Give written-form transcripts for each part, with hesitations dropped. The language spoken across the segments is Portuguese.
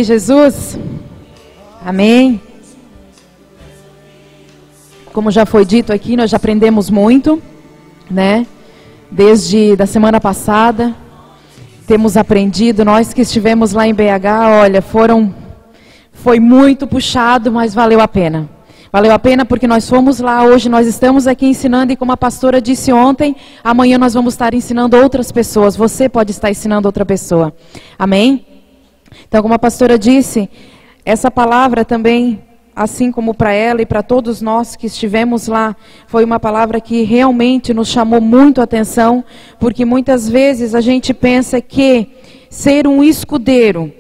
Jesus, amém. Como já foi dito aqui, nós já aprendemos muito, né? Desde da semana passada, temos aprendido, nós que estivemos lá em BH, olha, foi muito puxado, mas valeu a pena. Valeu a pena porque nós fomos lá, hoje nós estamos aqui ensinando e como a pastora disse ontem, amanhã nós vamos estar ensinando outras pessoas, você pode estar ensinando outra pessoa, amém? Então, como a pastora disse, essa palavra também, assim como para ela e para todos nós que estivemos lá, foi uma palavra que realmente nos chamou muito a atenção, porque muitas vezes a gente pensa que ser um escudeiro,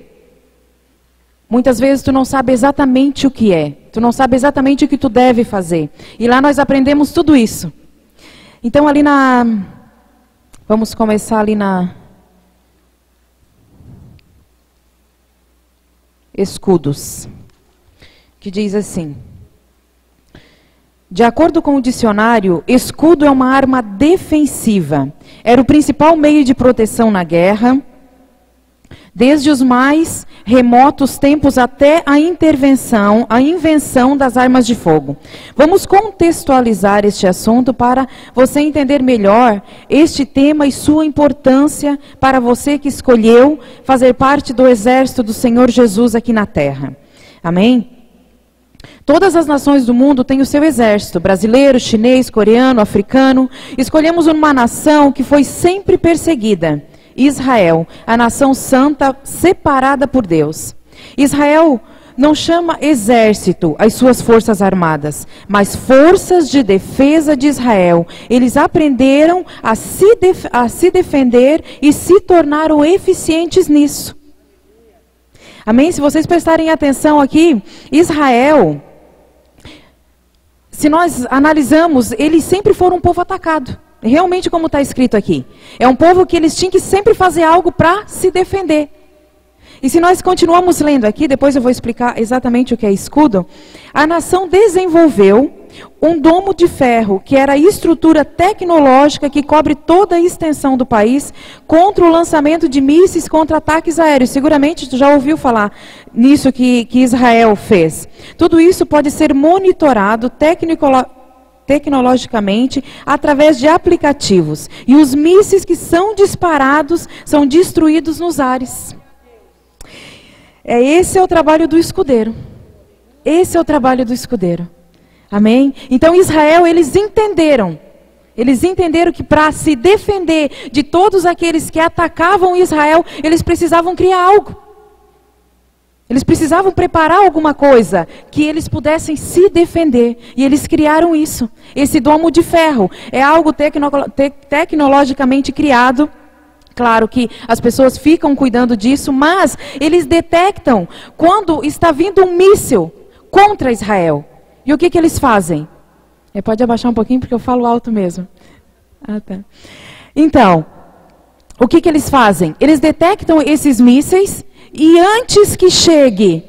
muitas vezes tu não sabe exatamente o que é, tu não sabe exatamente o que tu deve fazer. E lá nós aprendemos tudo isso. Então ali vamos começar ali na escudos, que diz assim: de acordo com o dicionário, escudo é uma arma defensiva. Era o principal meio de proteção na guerra, desde os mais remotos tempos até a invenção das armas de fogo. Vamos contextualizar este assunto para você entender melhor este tema e sua importância para você que escolheu fazer parte do exército do Senhor Jesus aqui na terra. Amém? Todas as nações do mundo têm o seu exército, brasileiro, chinês, coreano, africano. Escolhemos uma nação que foi sempre perseguida. Israel, a nação santa separada por Deus. Israel não chama exército as suas forças armadas, mas forças de defesa de Israel. Eles aprenderam a se defender e se tornaram eficientes nisso. Amém? Se vocês prestarem atenção aqui, Israel, se nós analisamos, eles sempre foram um povo atacado. Realmente como está escrito aqui. É um povo que eles tinham que sempre fazer algo para se defender. E se nós continuamos lendo aqui, depois eu vou explicar exatamente o que é escudo. A nação desenvolveu um domo de ferro, que era a estrutura tecnológica que cobre toda a extensão do país, contra o lançamento de mísseis contra ataques aéreos. Seguramente tu já ouviu falar nisso que Israel fez. Tudo isso pode ser monitorado tecnologicamente através de aplicativos. E os mísseis que são disparados são destruídos nos ares. Esse é o trabalho do escudeiro. Esse é o trabalho do escudeiro. Amém? Então Israel, eles entenderam que para se defender de todos aqueles que atacavam Israel, eles precisavam criar algo. Eles precisavam preparar alguma coisa que eles pudessem se defender. E eles criaram isso. Esse domo de ferro é algo tecnologicamente criado. Claro que as pessoas ficam cuidando disso, mas eles detectam quando está vindo um míssil contra Israel. E o que eles fazem? Pode abaixar um pouquinho porque eu falo alto mesmo. Tá. Então, o que eles fazem? Eles detectam esses mísseis e antes que chegue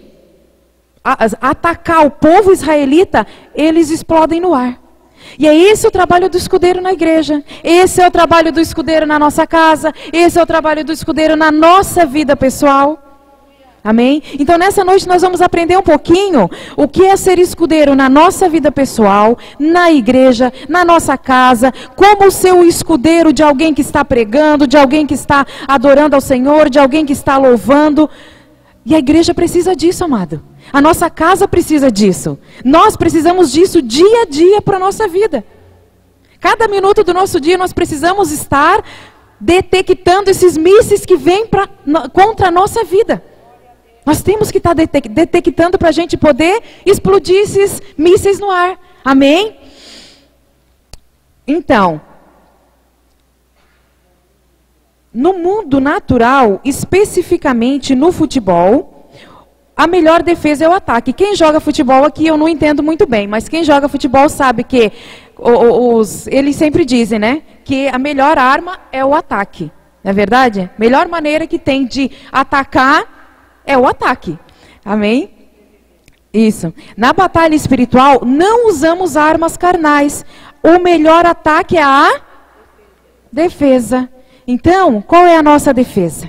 a atacar o povo israelita, eles explodem no ar. E é esse o trabalho do escudeiro na igreja. Esse é o trabalho do escudeiro na nossa casa. Esse é o trabalho do escudeiro na nossa vida pessoal. Amém? Então nessa noite nós vamos aprender um pouquinho o que é ser escudeiro na nossa vida pessoal, na igreja, na nossa casa, como ser o escudeiro de alguém que está pregando, de alguém que está adorando ao Senhor, de alguém que está louvando. E a igreja precisa disso, amado. A nossa casa precisa disso. Nós precisamos disso dia a dia para a nossa vida. Cada minuto do nosso dia nós precisamos estar detectando esses mísseis que vêm contra a nossa vida. Nós temos que estar detectando para a gente poder explodir esses mísseis no ar. Amém? Então, no mundo natural, especificamente no futebol, a melhor defesa é o ataque. Quem joga futebol aqui eu não entendo muito bem, mas quem joga futebol sabe que eles sempre dizem, né, que a melhor arma é o ataque. Não é verdade? A melhor maneira que tem de atacar é o ataque. Amém? Isso. Na batalha espiritual, não usamos armas carnais. O melhor ataque é a defesa. Então, qual é a nossa defesa?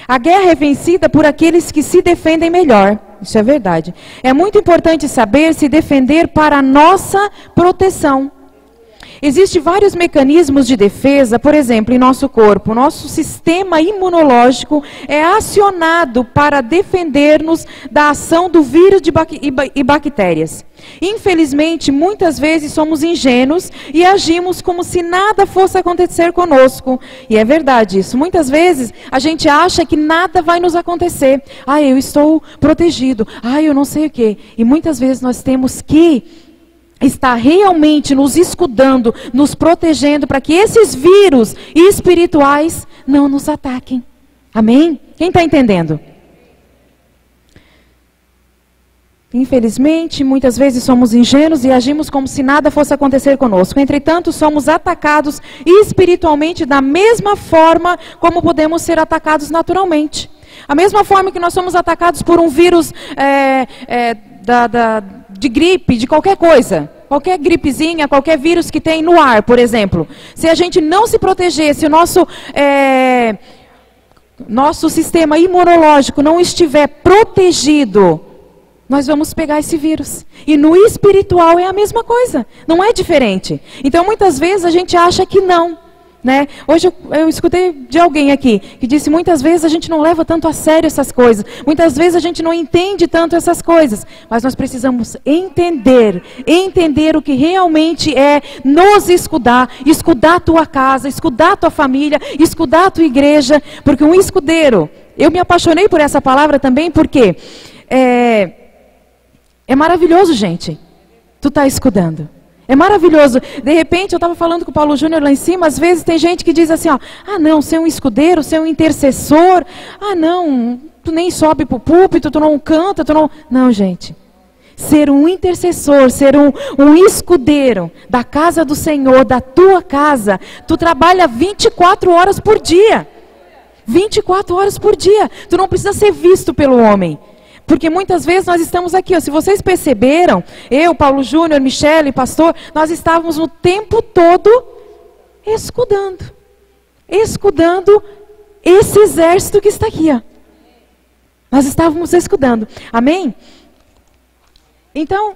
A guerra é vencida por aqueles que se defendem melhor. Isso é verdade. É muito importante saber se defender para a nossa proteção. Existem vários mecanismos de defesa, por exemplo, em nosso corpo. Nosso sistema imunológico é acionado para defender-nos da ação do vírus e bactérias. Infelizmente, muitas vezes somos ingênuos e agimos como se nada fosse acontecer conosco. E é verdade isso. Muitas vezes a gente acha que nada vai nos acontecer. Ah, eu estou protegido. Ah, eu não sei o quê. E muitas vezes nós temos que está realmente nos escudando, nos protegendo para que esses vírus espirituais não nos ataquem. Amém? Quem está entendendo? Infelizmente, muitas vezes somos ingênuos e agimos como se nada fosse acontecer conosco. Entretanto, somos atacados espiritualmente da mesma forma como podemos ser atacados naturalmente. A mesma forma que nós somos atacados por um vírus de gripe, de qualquer coisa. Qualquer gripezinha, qualquer vírus que tem no ar, por exemplo. Se a gente não se proteger, se o nosso sistema imunológico não estiver protegido, nós vamos pegar esse vírus. E no espiritual é a mesma coisa, não é diferente. Então muitas vezes a gente acha que não. Né? Hoje eu escutei de alguém aqui que disse: muitas vezes a gente não leva tanto a sério essas coisas, muitas vezes a gente não entende tanto essas coisas, mas nós precisamos entender o que realmente é nos escudar a tua casa, escudar a tua família, escudar a tua igreja, porque um escudeiro, eu me apaixonei por essa palavra também, porque é maravilhoso, gente, tu tá escudando. É maravilhoso. De repente, eu estava falando com o Paulo Júnior lá em cima, às vezes tem gente que diz assim, ó, ah não, ser um escudeiro, ser um intercessor, ah não, tu nem sobe para o púlpito, tu não canta, tu não... Não, gente. Ser um intercessor, ser um escudeiro da casa do Senhor, da tua casa, tu trabalha 24 horas por dia. 24 horas por dia. Tu não precisa ser visto pelo homem. Porque muitas vezes nós estamos aqui, ó, se vocês perceberam, eu, Paulo Júnior, Michele, pastor, nós estávamos o tempo todo escudando esse exército que está aqui. Ó. Nós estávamos escudando. Amém? Então,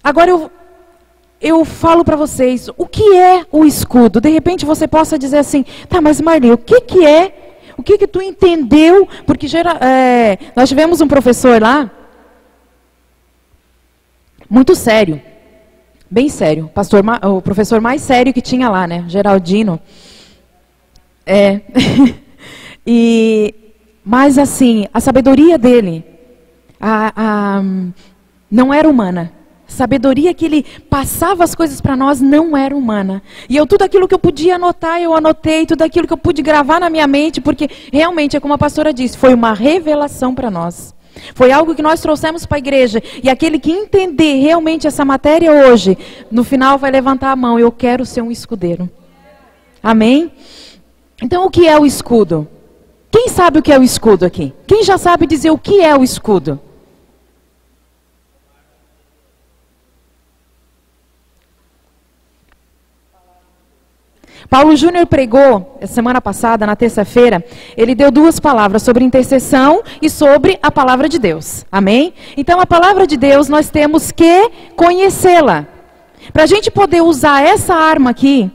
agora eu falo para vocês, o que é o escudo? De repente você possa dizer assim, tá, mas Marli, o que é? O que tu entendeu? Porque nós tivemos um professor lá, muito sério, bem sério, o professor mais sério que tinha lá, né, Geraldino. Mas assim, a sabedoria dele não era humana. Sabedoria que ele passava as coisas para nós não era humana. E tudo aquilo que eu podia anotar, eu anotei. Tudo aquilo que eu pude gravar na minha mente, porque realmente, é como a pastora disse, foi uma revelação para nós. Foi algo que nós trouxemos para a igreja. E aquele que entender realmente essa matéria hoje, no final vai levantar a mão. Eu quero ser um escudeiro. Amém? Então, o que é o escudo? Quem sabe o que é o escudo aqui? Quem já sabe dizer o que é o escudo? Paulo Júnior pregou, semana passada, na terça-feira, ele deu 2 palavras sobre intercessão e sobre a palavra de Deus. Amém? Então, a palavra de Deus, nós temos que conhecê-la. Para a gente poder usar essa arma aqui,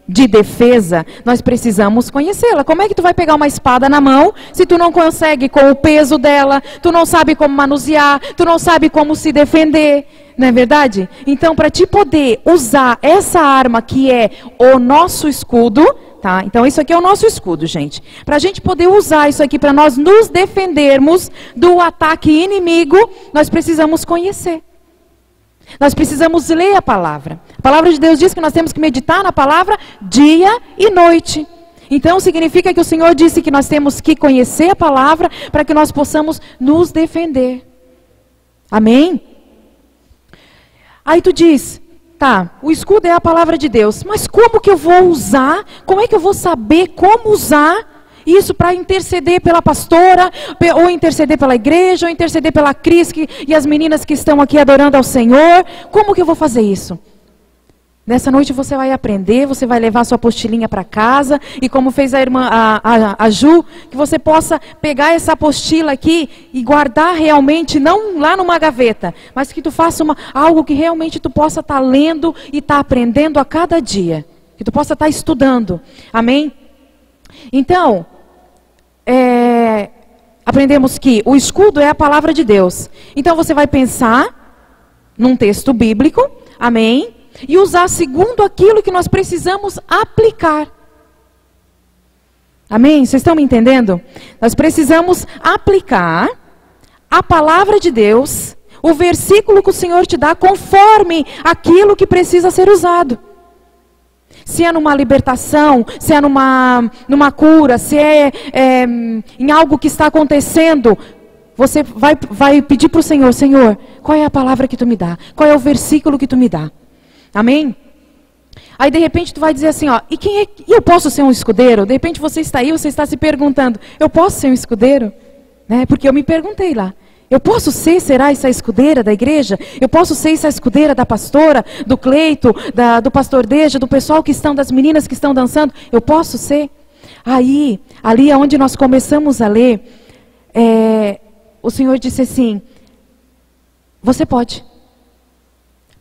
de defesa, nós precisamos conhecê-la. Como é que tu vai pegar uma espada na mão, se tu não consegue com o peso dela, tu não sabe como manusear, tu não sabe como se defender? Não é verdade? Então, para te poder usar essa arma que é o nosso escudo, tá? Então, isso aqui é o nosso escudo, gente. Para a gente poder usar isso aqui, para nós nos defendermos do ataque inimigo, nós precisamos conhecer. Nós precisamos ler a palavra. A palavra de Deus diz que nós temos que meditar na palavra dia e noite. Então, significa que o Senhor disse que nós temos que conhecer a palavra para que nós possamos nos defender. Amém? Aí tu diz, tá, o escudo é a palavra de Deus, mas como que eu vou usar? Como é que eu vou saber como usar isso para interceder pela pastora, ou interceder pela igreja, ou interceder pela Cris e as meninas que estão aqui adorando ao Senhor? Como que eu vou fazer isso? Nessa noite você vai aprender, você vai levar sua apostilinha para casa, e como fez a irmã, a Ju, que você possa pegar essa apostila aqui e guardar realmente, não lá numa gaveta, mas que tu faça algo que realmente tu possa estar lendo e estar aprendendo a cada dia, que tu possa estar estudando, amém? Então, aprendemos que o escudo é a palavra de Deus. Então você vai pensar num texto bíblico, amém? E usar segundo aquilo que nós precisamos aplicar. Amém? Vocês estão me entendendo? Nós precisamos aplicar a palavra de Deus, o versículo que o Senhor te dá, conforme aquilo que precisa ser usado. Se é numa libertação, se é numa cura, se é em algo que está acontecendo, você vai pedir para o Senhor, Senhor, qual é a palavra que tu me dá? Qual é o versículo que tu me dá? Amém? Aí de repente tu vai dizer assim, ó, e eu posso ser um escudeiro? De repente você está aí, você está se perguntando, eu posso ser um escudeiro? Né? Porque eu me perguntei lá, eu posso será essa escudeira da igreja? Eu posso ser essa escudeira da pastora, do Cleito, do pastor Deja, do pessoal das meninas que estão dançando? Eu posso ser? Aí, ali é onde nós começamos a ler, o Senhor disse assim, você pode.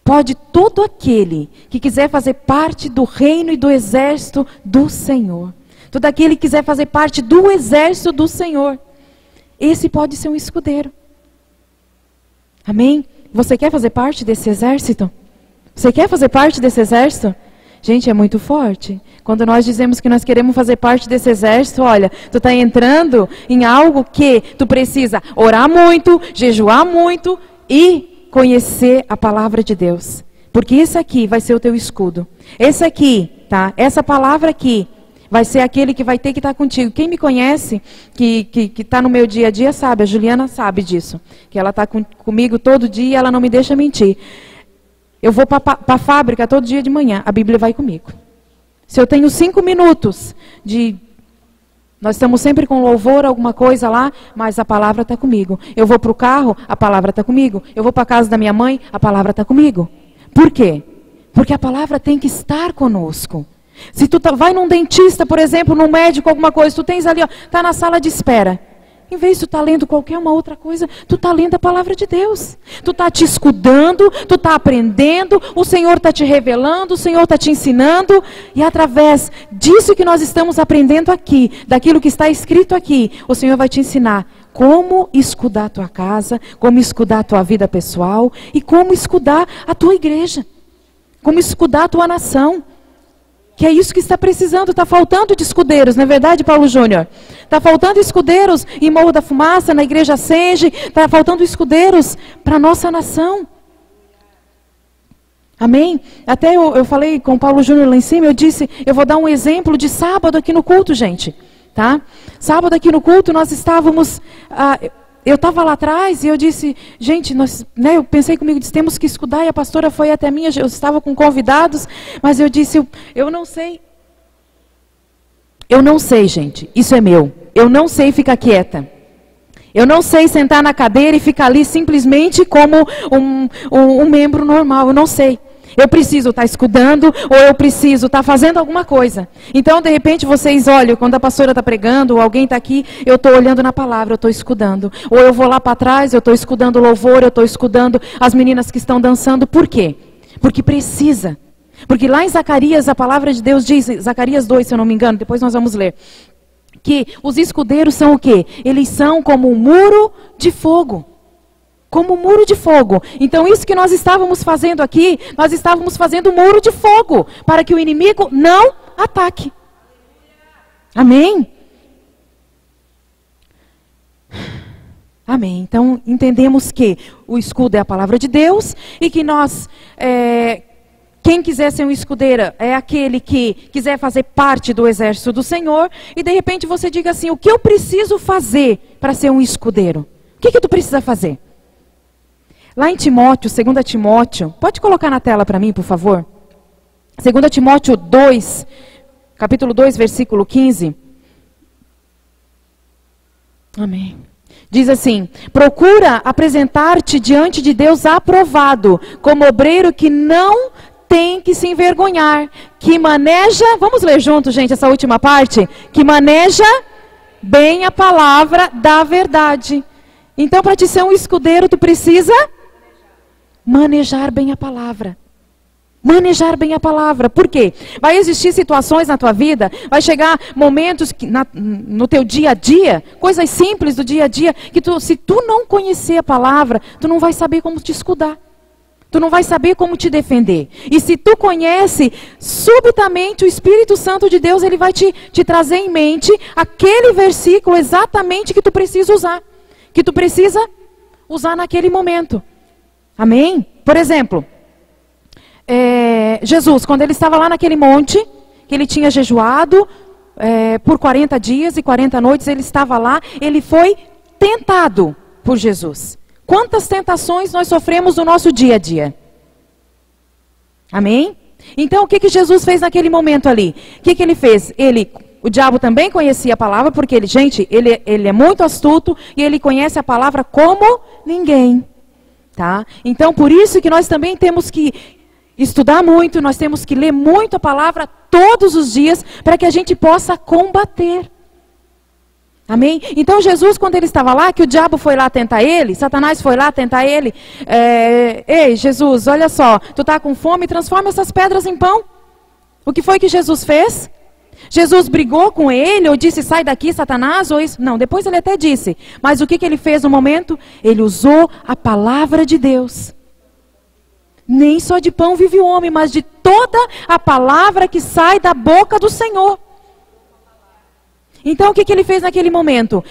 Pode todo aquele que quiser fazer parte do reino e do exército do Senhor. Todo aquele que quiser fazer parte do exército do Senhor. Esse pode ser um escudeiro. Amém? Você quer fazer parte desse exército? Você quer fazer parte desse exército? Gente, é muito forte. Quando nós dizemos que nós queremos fazer parte desse exército, olha, tu está entrando em algo que tu precisa orar muito, jejuar muito e conhecer a palavra de Deus. Porque esse aqui vai ser o teu escudo. Esse aqui, tá? Essa palavra aqui vai ser aquele que vai ter que estar contigo. Quem me conhece, que está no meu dia a dia, sabe. A Juliana sabe disso. Que ela está comigo todo dia e ela não me deixa mentir. Eu vou para a fábrica todo dia de manhã. A Bíblia vai comigo. Se eu tenho 5 minutos nós estamos sempre com louvor, alguma coisa lá, mas a palavra está comigo. Eu vou para o carro, a palavra está comigo. Eu vou para a casa da minha mãe, a palavra está comigo. Por quê? Porque a palavra tem que estar conosco. Se tu vai num dentista, por exemplo, num médico, alguma coisa, tu tens ali, está na sala de espera. Em vez de tu estar lendo qualquer uma outra coisa, tu está lendo a palavra de Deus. Tu está te escudando, tu está aprendendo, o Senhor está te revelando, o Senhor está te ensinando. E através disso que nós estamos aprendendo aqui, daquilo que está escrito aqui, o Senhor vai te ensinar como escudar a tua casa, como escudar a tua vida pessoal e como escudar a tua igreja. Como escudar a tua nação. Que é isso que está precisando, está faltando de escudeiros, não é verdade, Paulo Júnior? Está faltando escudeiros em Morro da Fumaça, na Igreja Senge, está faltando escudeiros para a nossa nação. Amém? Até eu falei com o Paulo Júnior lá em cima, eu disse, eu vou dar um exemplo de sábado aqui no culto, gente. Tá? Sábado aqui no culto nós estávamos... eu estava lá atrás e eu disse, gente, eu pensei comigo, disse, temos que escudar, e a pastora foi até mim, eu estava com convidados, mas eu disse, eu não sei. Eu não sei, gente, isso é meu. Eu não sei ficar quieta. Eu não sei sentar na cadeira e ficar ali simplesmente como um membro normal, eu não sei. Eu preciso estar escudando, ou eu preciso estar fazendo alguma coisa. Então, de repente, vocês olham, quando a pastora está pregando, ou alguém está aqui, eu estou olhando na palavra, eu estou escudando. Ou eu vou lá para trás, eu estou escudando o louvor, eu estou escudando as meninas que estão dançando. Por quê? Porque precisa. Porque lá em Zacarias, a palavra de Deus diz, Zacarias 2, se eu não me engano, depois nós vamos ler, que os escudeiros são o quê? Eles são como um muro de fogo. Como um muro de fogo. Então isso que nós estávamos fazendo aqui, nós estávamos fazendo um muro de fogo, para que o inimigo não ataque. Amém? Amém. Então entendemos que o escudo é a palavra de Deus, e que nós, quem quiser ser um escudeiro é aquele que quiser fazer parte do exército do Senhor, e de repente você diga assim, o que eu preciso fazer para ser um escudeiro? O que tu precisa fazer? Lá em Timóteo, 2 Timóteo, pode colocar na tela para mim, por favor? 2 Timóteo 2, capítulo 2, versículo 15. Amém. Diz assim, procura apresentar-te diante de Deus aprovado, como obreiro que não tem que se envergonhar, que maneja, vamos ler junto, gente, essa última parte, que maneja bem a palavra da verdade. Então, para te ser um escudeiro, tu precisa manejar bem a palavra. Manejar bem a palavra. Por quê? Vai existir situações na tua vida, vai chegar momentos que, no teu dia a dia, coisas simples do dia a dia, que se tu não conhecer a palavra, tu não vai saber como te escudar. Tu não vai saber como te defender. E se tu conhece, subitamente o Espírito Santo de Deus, ele vai te trazer em mente aquele versículo exatamente que tu precisa usar. Que tu precisa usar naquele momento. Amém? Por exemplo, Jesus, quando ele estava lá naquele monte, que ele tinha jejuado por 40 dias e 40 noites, ele estava lá, ele foi tentado por Jesus. Quantas tentações nós sofremos no nosso dia a dia? Amém? Então, o que Jesus fez naquele momento ali? O que ele fez? O diabo também conhecia a palavra, porque ele é muito astuto e ele conhece a palavra como ninguém. Tá? Então, por isso que nós também temos que estudar muito, nós temos que ler muito a palavra todos os dias, para que a gente possa combater. Amém? Então Jesus, quando ele estava lá, que o diabo foi lá tentar ele, Satanás foi lá tentar ele, ei Jesus, olha só, tu está com fome, transforma essas pedras em pão. O que foi que Jesus fez? Jesus brigou com ele, ou disse, sai daqui Satanás, ou isso? Não, depois ele até disse, mas o que ele fez no momento? Ele usou a palavra de Deus. Nem só de pão vive o homem, mas de toda a palavra que sai da boca do Senhor. Então o que ele fez naquele momento?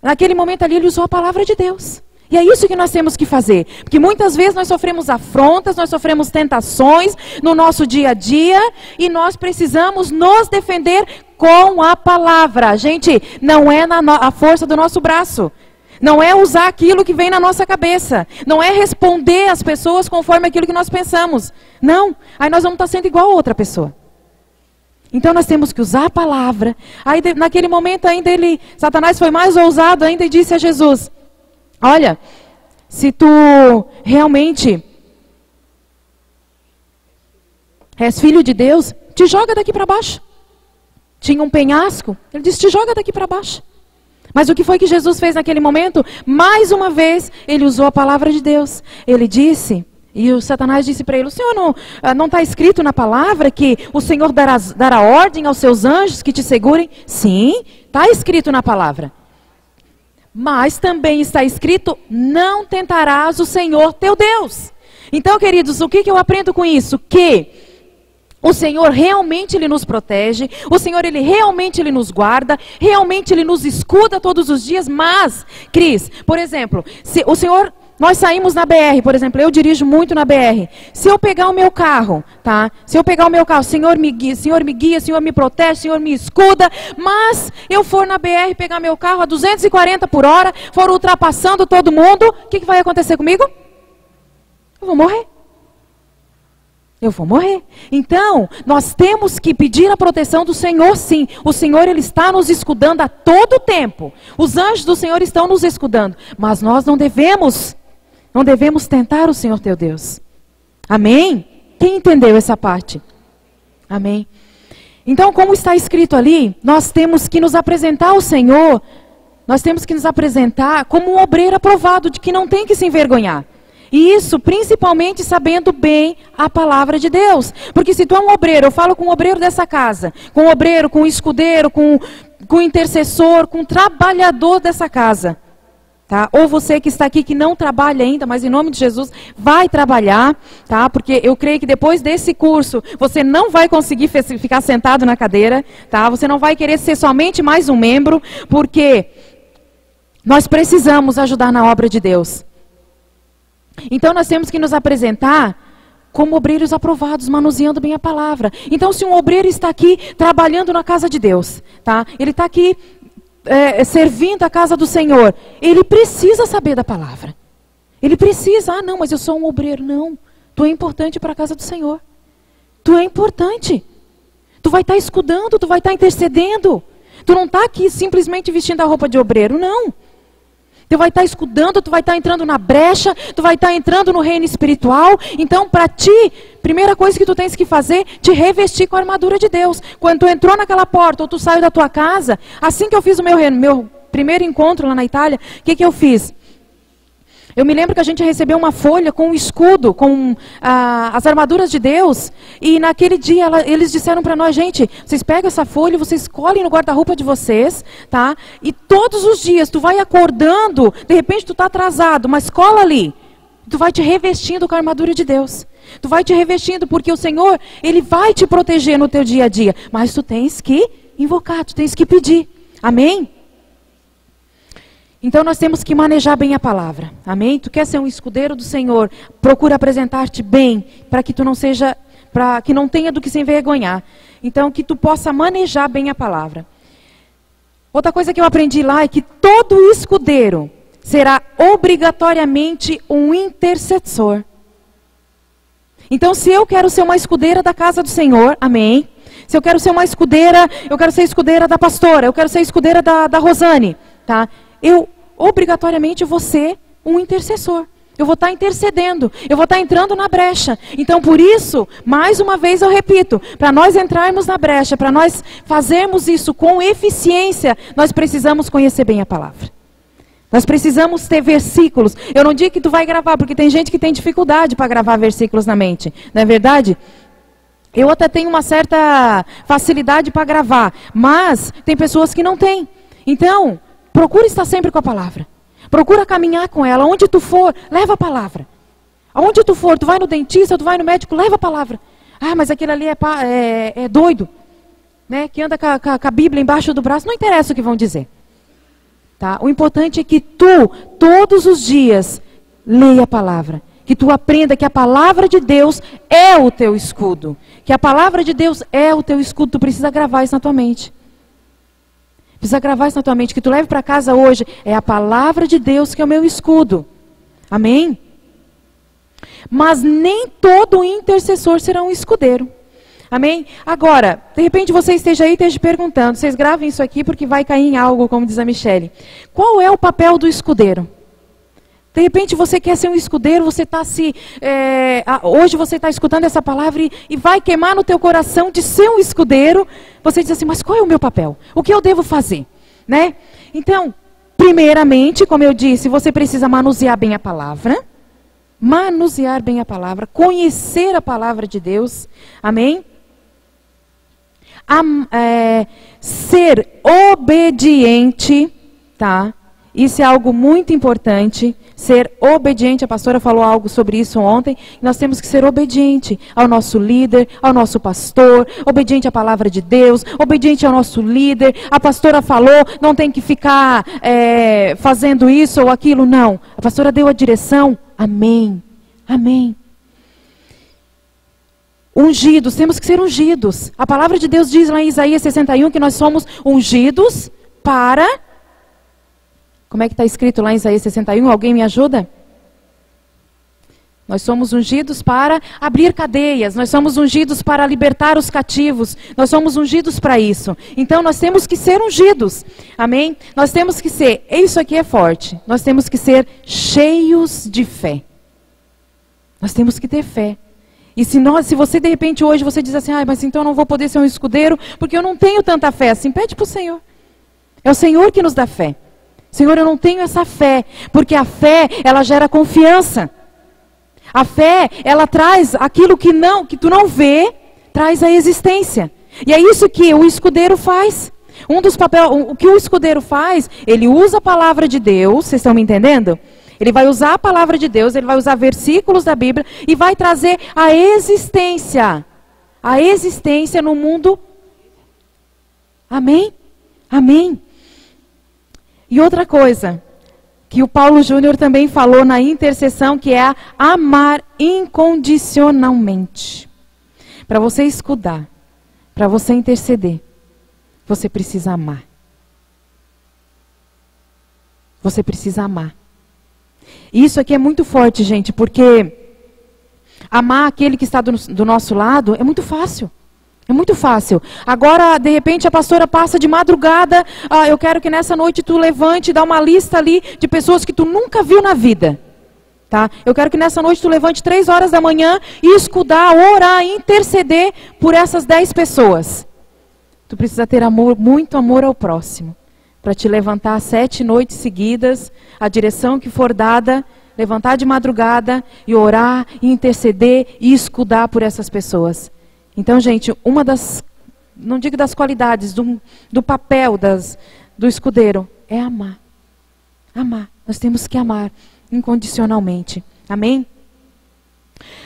Naquele momento ali, ele usou a palavra de Deus. E é isso que nós temos que fazer. Porque muitas vezes nós sofremos afrontas, nós sofremos tentações no nosso dia a dia, e nós precisamos nos defender com a palavra. Gente, não é a força do nosso braço. Não é usar aquilo que vem na nossa cabeça. Não é responder às pessoas conforme aquilo que nós pensamos. Não. Aí nós vamos estar sendo igual a outra pessoa. Então nós temos que usar a palavra. Aí naquele momento ainda Satanás foi mais ousado ainda e disse a Jesus, olha, se tu realmente és filho de Deus, te joga daqui para baixo. Tinha um penhasco, ele disse, te joga daqui para baixo. Mas o que foi que Jesus fez naquele momento? Mais uma vez, ele usou a palavra de Deus. Ele disse, e o Satanás disse para ele, o Senhor não está escrito na palavra que o Senhor dará ordem aos seus anjos que te segurem? Sim, está escrito na palavra. Mas também está escrito, não tentarás o Senhor teu Deus. Então, queridos, o que eu aprendo com isso? Que o Senhor realmente Ele nos protege, o Senhor Ele realmente Ele nos guarda, realmente Ele nos escuda todos os dias, mas, Cris, por exemplo, se o Senhor, nós saímos na BR, por exemplo, eu dirijo muito na BR, se eu pegar o meu carro, tá? Se eu pegar o meu carro, Senhor me guia, Senhor me protege, Senhor me escuda, mas eu for na BR pegar meu carro a 240 por hora, for ultrapassando todo mundo, o que vai acontecer comigo? Eu vou morrer. Eu vou morrer. Então, nós temos que pedir a proteção do Senhor, sim. O Senhor, Ele está nos escudando a todo tempo. Os anjos do Senhor estão nos escudando. Mas nós não devemos tentar o Senhor teu Deus. Amém? Quem entendeu essa parte? Amém? Então, como está escrito ali, nós temos que nos apresentar ao Senhor, nós temos que nos apresentar como um obreiro aprovado, de que não tem que se envergonhar. E isso, principalmente, sabendo bem a palavra de Deus. Porque se tu é um obreiro, eu falo com o obreiro dessa casa, com o obreiro, com o escudeiro, com o intercessor, com o trabalhador dessa casa. Tá? Ou você que está aqui que não trabalha ainda, mas em nome de Jesus, vai trabalhar. Tá? Porque eu creio que depois desse curso, você não vai conseguir ficar sentado na cadeira. Tá? Você não vai querer ser somente mais um membro, porque nós precisamos ajudar na obra de Deus. Então nós temos que nos apresentar como obreiros aprovados, manuseando bem a palavra. Então se um obreiro está aqui trabalhando na casa de Deus, tá? Ele está aqui servindo a casa do Senhor, ele precisa saber da palavra. Ele precisa, não, mas eu sou um obreiro. Não, tu é importante para a casa do Senhor. Tu é importante. Tu vai estar escudando, tu vai estar intercedendo. Tu não está aqui simplesmente vestindo a roupa de obreiro, não. Tu vai estar escudando, tu vai estar entrando na brecha, tu vai estar entrando no reino espiritual. Então, para ti, primeira coisa que tu tens que fazer, te revestir com a armadura de Deus. Quando tu entrou naquela porta, ou tu saiu da tua casa, assim que eu fiz o meu primeiro encontro lá na Itália, o que eu fiz? Eu me lembro que a gente recebeu uma folha com um escudo, com as armaduras de Deus. E naquele dia eles disseram para nós, gente, vocês pegam essa folha, vocês colhem no guarda-roupa de vocês, tá? E todos os dias tu vai acordando, de repente tu está atrasado, mas cola ali. Tu vai te revestindo com a armadura de Deus. Tu vai te revestindo porque o Senhor, Ele vai te proteger no teu dia a dia. Mas tu tens que invocar, tu tens que pedir. Amém? Então nós temos que manejar bem a palavra, amém? Tu quer ser um escudeiro do Senhor, procura apresentar-te bem, para que tu não seja, para que não tenha do que se envergonhar. Então que tu possa manejar bem a palavra. Outra coisa que eu aprendi lá é que todo escudeiro será obrigatoriamente um intercessor. Então se eu quero ser uma escudeira da casa do Senhor, amém? Se eu quero ser uma escudeira, eu quero ser escudeira da pastora, eu quero ser escudeira da Rosane, tá? Eu obrigatoriamente vou ser um intercessor. Eu vou estar intercedendo, eu vou estar entrando na brecha. Então por isso, mais uma vez eu repito, para nós entrarmos na brecha, para nós fazermos isso com eficiência, nós precisamos conhecer bem a palavra. Nós precisamos ter versículos. Eu não digo que tu vai gravar, porque tem gente que tem dificuldade para gravar versículos na mente, não é verdade? Eu até tenho uma certa facilidade para gravar, mas tem pessoas que não têm. Então, procura estar sempre com a palavra. Procura caminhar com ela. Onde tu for, leva a palavra. Aonde tu for, tu vai no dentista, tu vai no médico, leva a palavra. Ah, mas aquele ali é doido, né? Que anda com a Bíblia embaixo do braço. Não interessa o que vão dizer. Tá? O importante é que tu, todos os dias, leia a palavra. Que tu aprenda que a palavra de Deus é o teu escudo. Que a palavra de Deus é o teu escudo. Tu precisa gravar isso na tua mente. Precisa gravar isso na tua mente, que tu leve para casa hoje, é a palavra de Deus que é o meu escudo. Amém? Mas nem todo intercessor será um escudeiro. Amém? Agora, de repente você esteja aí e esteja perguntando, vocês gravem isso aqui porque vai cair em algo, como diz a Michele. Qual é o papel do escudeiro? De repente você quer ser um escudeiro, você está hoje você está escutando essa palavra e vai queimar no teu coração de ser um escudeiro. Você diz assim, mas qual é o meu papel? O que eu devo fazer? Né? Então, primeiramente, como eu disse, você precisa manusear bem a palavra. Manusear bem a palavra, conhecer a palavra de Deus. Amém? Ser obediente, tá? Isso é algo muito importante, ser obediente. A pastora falou algo sobre isso ontem. Nós temos que ser obediente ao nosso líder, ao nosso pastor, obediente à palavra de Deus, obediente ao nosso líder. A pastora falou, não tem que ficar fazendo isso ou aquilo, não. A pastora deu a direção, amém, amém. Ungidos, temos que ser ungidos. A palavra de Deus diz lá em Isaías 61 que nós somos ungidos para... Como é que está escrito lá em Isaías 61? Alguém me ajuda? Nós somos ungidos para abrir cadeias. Nós somos ungidos para libertar os cativos. Nós somos ungidos para isso. Então nós temos que ser ungidos. Amém? Nós temos que ser, isso aqui é forte. Nós temos que ser cheios de fé. Nós temos que ter fé. E se você de repente hoje você diz assim, mas então eu não vou poder ser um escudeiro porque eu não tenho tanta fé assim. Pede para o Senhor. É o Senhor que nos dá fé. Senhor, eu não tenho essa fé, porque a fé, ela gera confiança. A fé, ela traz aquilo que tu não vê, traz a existência. E é isso que o escudeiro faz. O que o escudeiro faz, ele usa a palavra de Deus, vocês estão me entendendo? Ele vai usar a palavra de Deus, ele vai usar versículos da Bíblia e vai trazer a existência no mundo. Amém? Amém. E outra coisa, que o Paulo Júnior também falou na intercessão, que é amar incondicionalmente. Para você escudar, para você interceder, você precisa amar. Você precisa amar. E isso aqui é muito forte, gente, porque amar aquele que está do nosso lado é muito fácil. É muito fácil. Agora, de repente, a pastora passa de madrugada. Eu quero que nessa noite tu levante e dá uma lista ali de pessoas que tu nunca viu na vida. Tá? Eu quero que nessa noite tu levante 3 horas da manhã e escudar, orar, interceder por essas 10 pessoas. Tu precisa ter amor, muito amor ao próximo. Para te levantar 7 noites seguidas, a direção que for dada, levantar de madrugada e orar, e interceder e escudar por essas pessoas. Então, gente, uma das, não digo das qualidades, do papel do escudeiro, é amar. Amar. Nós temos que amar incondicionalmente. Amém?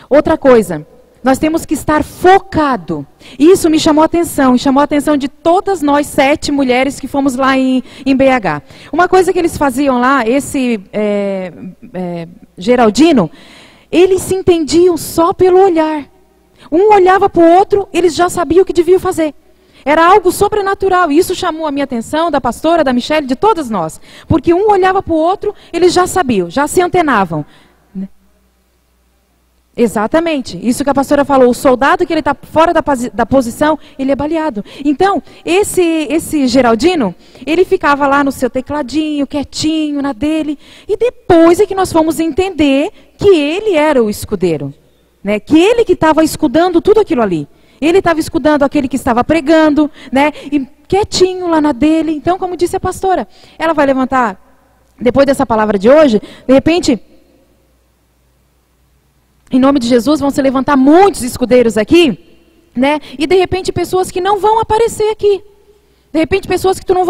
Outra coisa, nós temos que estar focado. Isso me chamou a atenção, e chamou a atenção de todas nós 7 mulheres que fomos lá em BH. Uma coisa que eles faziam lá, esse Geraldino, eles se entendiam só pelo olhar. Um olhava para o outro, eles já sabiam o que deviam fazer. Era algo sobrenatural, e isso chamou a minha atenção, da pastora, da Michelle, de todas nós. Porque um olhava para o outro, eles já sabiam, já se antenavam. Exatamente, isso que a pastora falou, o soldado que ele está fora da posição, ele é baleado. Então, esse Geraldino, ele ficava lá no seu tecladinho, quietinho, na dele, e depois é que nós fomos entender que ele era o escudeiro. Né, que ele que estava escudando tudo aquilo ali. Ele estava escudando aquele que estava pregando, né, e quietinho lá na dele. Então, como disse a pastora, ela vai levantar, depois dessa palavra de hoje, de repente, em nome de Jesus, vão se levantar muitos escudeiros aqui, né, e de repente pessoas que não vão aparecer aqui. De repente pessoas que tu não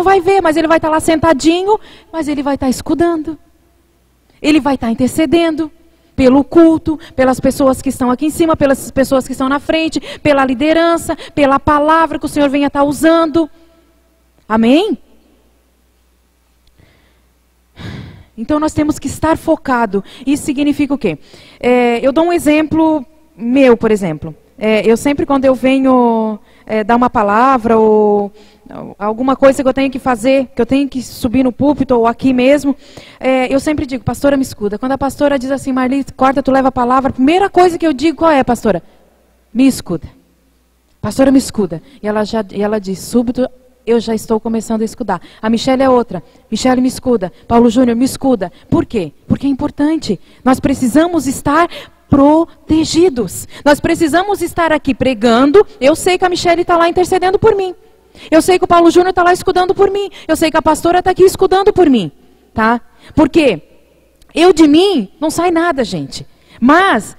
vai ver, mas ele vai estar lá sentadinho, mas ele vai estar escudando. Ele vai estar intercedendo. Pelo culto, pelas pessoas que estão aqui em cima, pelas pessoas que estão na frente, pela liderança, pela palavra que o Senhor venha estar usando. Amém? Então nós temos que estar focado. Isso significa o quê? Eu dou um exemplo meu, por exemplo. Eu sempre, quando eu venho dar uma palavra ou alguma coisa que eu tenho que fazer, que eu tenho que subir no púlpito ou aqui mesmo, eu sempre digo, pastora, me escuta. Quando a pastora diz assim, Marli, corta, tu leva a palavra, a primeira coisa que eu digo, qual é, pastora? Me escuta. Pastora, me escuta. E ela diz, súbito, eu já estou começando a escutar. A Michelle é outra. Michelle, me escuta. Paulo Júnior, me escuta. Por quê? Porque é importante. Nós precisamos estar protegidos. Nós precisamos estar aqui pregando. Eu sei que a Michelle está lá intercedendo por mim. Eu sei que o Paulo Júnior está lá escudando por mim. Eu sei que a pastora está aqui escudando por mim. Tá? Porque eu de mim não sai nada, gente. Mas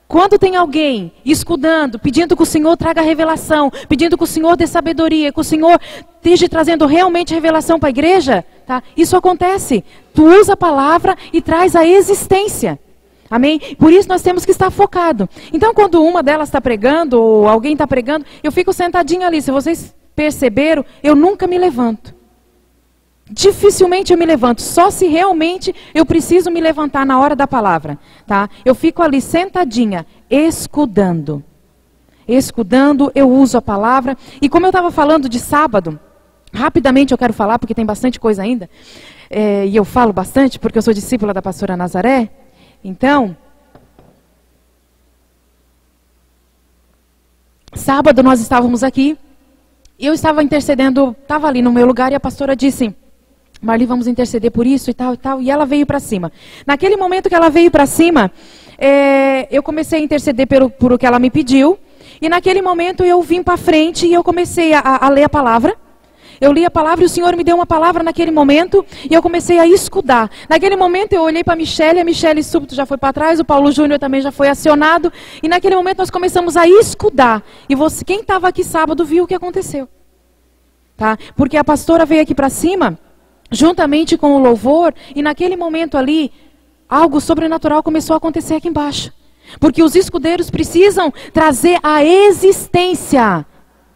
quando tem alguém escudando, pedindo que o Senhor traga revelação, pedindo que o Senhor dê sabedoria, que o Senhor esteja trazendo realmente revelação para a igreja, tá? Isso acontece. Tu usa a palavra e traz a existência. Amém? Por isso nós temos que estar focado. Então quando uma delas está pregando, ou alguém está pregando, eu fico sentadinha ali. Se vocês perceberam, eu nunca me levanto. Dificilmente eu me levanto, só se realmente eu preciso me levantar na hora da palavra, tá? Eu fico ali sentadinha, escudando. Escudando, eu uso a palavra. E como eu estava falando de sábado, rapidamente eu quero falar, porque tem bastante coisa ainda, e eu falo bastante, porque eu sou discípula da pastora Nazaré. Então, sábado nós estávamos aqui, e eu estava intercedendo, estava ali no meu lugar, e a pastora disse, Marli, vamos interceder por isso e tal, e ela veio para cima. Naquele momento que ela veio para cima, eu comecei a interceder por o que ela me pediu, e naquele momento eu vim para frente e eu comecei a ler a palavra. Eu li a palavra e o Senhor me deu uma palavra naquele momento e eu comecei a escudar. Naquele momento eu olhei para a Michelle súbito já foi para trás, o Paulo Júnior também já foi acionado. E naquele momento nós começamos a escudar. E quem estava aqui sábado viu o que aconteceu. Tá? Porque a pastora veio aqui para cima, juntamente com o louvor, e naquele momento ali, algo sobrenatural começou a acontecer aqui embaixo. Porque os escudeiros precisam trazer a existência.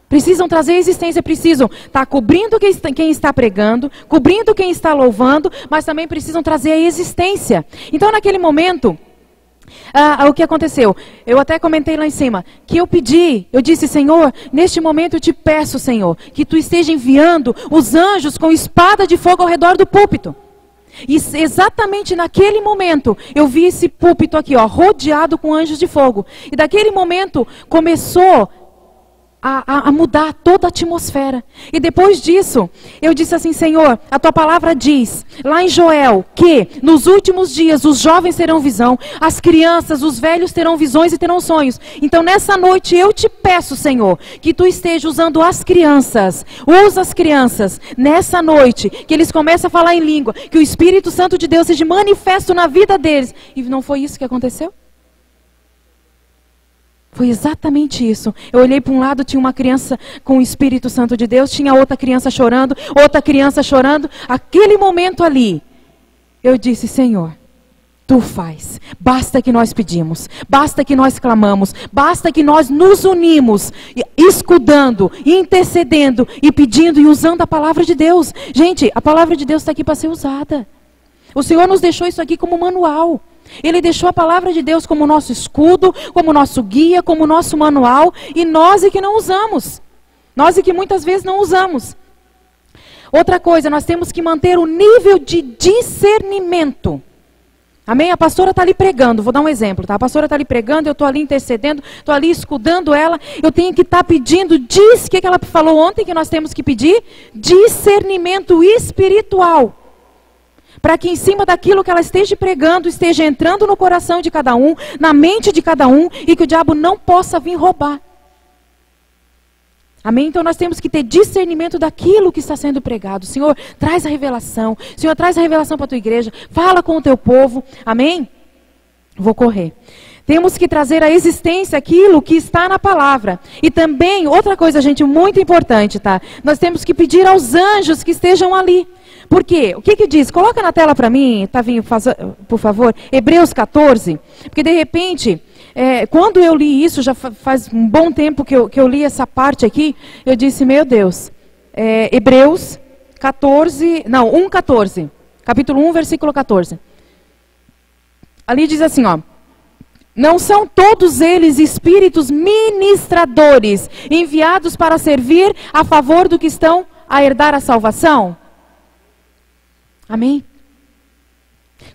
Precisam trazer existência, precisam estar cobrindo quem está pregando, cobrindo quem está louvando, mas também precisam trazer a existência. Então, naquele momento, o que aconteceu? Eu até comentei lá em cima, que eu disse, Senhor, neste momento eu te peço, Senhor, que tu esteja enviando os anjos com espada de fogo ao redor do púlpito. E exatamente naquele momento, eu vi esse púlpito aqui, ó, rodeado com anjos de fogo. E daquele momento, começou a mudar toda a atmosfera. E depois disso, eu disse assim: Senhor, a tua palavra diz, lá em Joel, que nos últimos dias os jovens terão visão, as crianças, os velhos terão visões e terão sonhos. Então nessa noite eu te peço, Senhor, que tu esteja usando as crianças, usa as crianças, nessa noite, que eles comecem a falar em língua, que o Espírito Santo de Deus seja manifesto na vida deles. E não foi isso que aconteceu? Foi exatamente isso. Eu olhei para um lado, tinha uma criança com o Espírito Santo de Deus, tinha outra criança chorando, outra criança chorando. Aquele momento ali, eu disse: Senhor, tu faz. Basta que nós pedimos, basta que nós clamamos, basta que nós nos unimos, escudando, intercedendo e pedindo e usando a palavra de Deus. Gente, a palavra de Deus está aqui para ser usada. O Senhor nos deixou isso aqui como manual. Ele deixou a palavra de Deus como nosso escudo, como nosso guia, como nosso manual, e nós é que não usamos. Nós é que muitas vezes não usamos. Outra coisa, nós temos que manter o nível de discernimento. Amém? A pastora está ali pregando, vou dar um exemplo, tá? A pastora está ali pregando, eu estou ali intercedendo, estou ali escudando ela, eu tenho que estar pedindo, o que ela falou ontem que nós temos que pedir? Discernimento espiritual. Para que em cima daquilo que ela esteja pregando, esteja entrando no coração de cada um, na mente de cada um, e que o diabo não possa vir roubar. Amém? Então nós temos que ter discernimento daquilo que está sendo pregado. Senhor, traz a revelação. Senhor, traz a revelação para a tua igreja. Fala com o teu povo. Amém? Vou correr. Temos que trazer à existência aquilo que está na palavra. E também, outra coisa, gente, muito importante, tá? Nós temos que pedir aos anjos que estejam ali. Por quê? O que diz? Coloca na tela para mim, Tavinho, por favor, Hebreus 14. Porque de repente, quando eu li isso, já faz um bom tempo que eu li essa parte aqui, eu disse: meu Deus, Hebreus 14, não, 1:14, capítulo 1, versículo 14. Ali diz assim, ó: não são todos eles espíritos ministradores, enviados para servir a favor do que estão a herdar a salvação? Amém?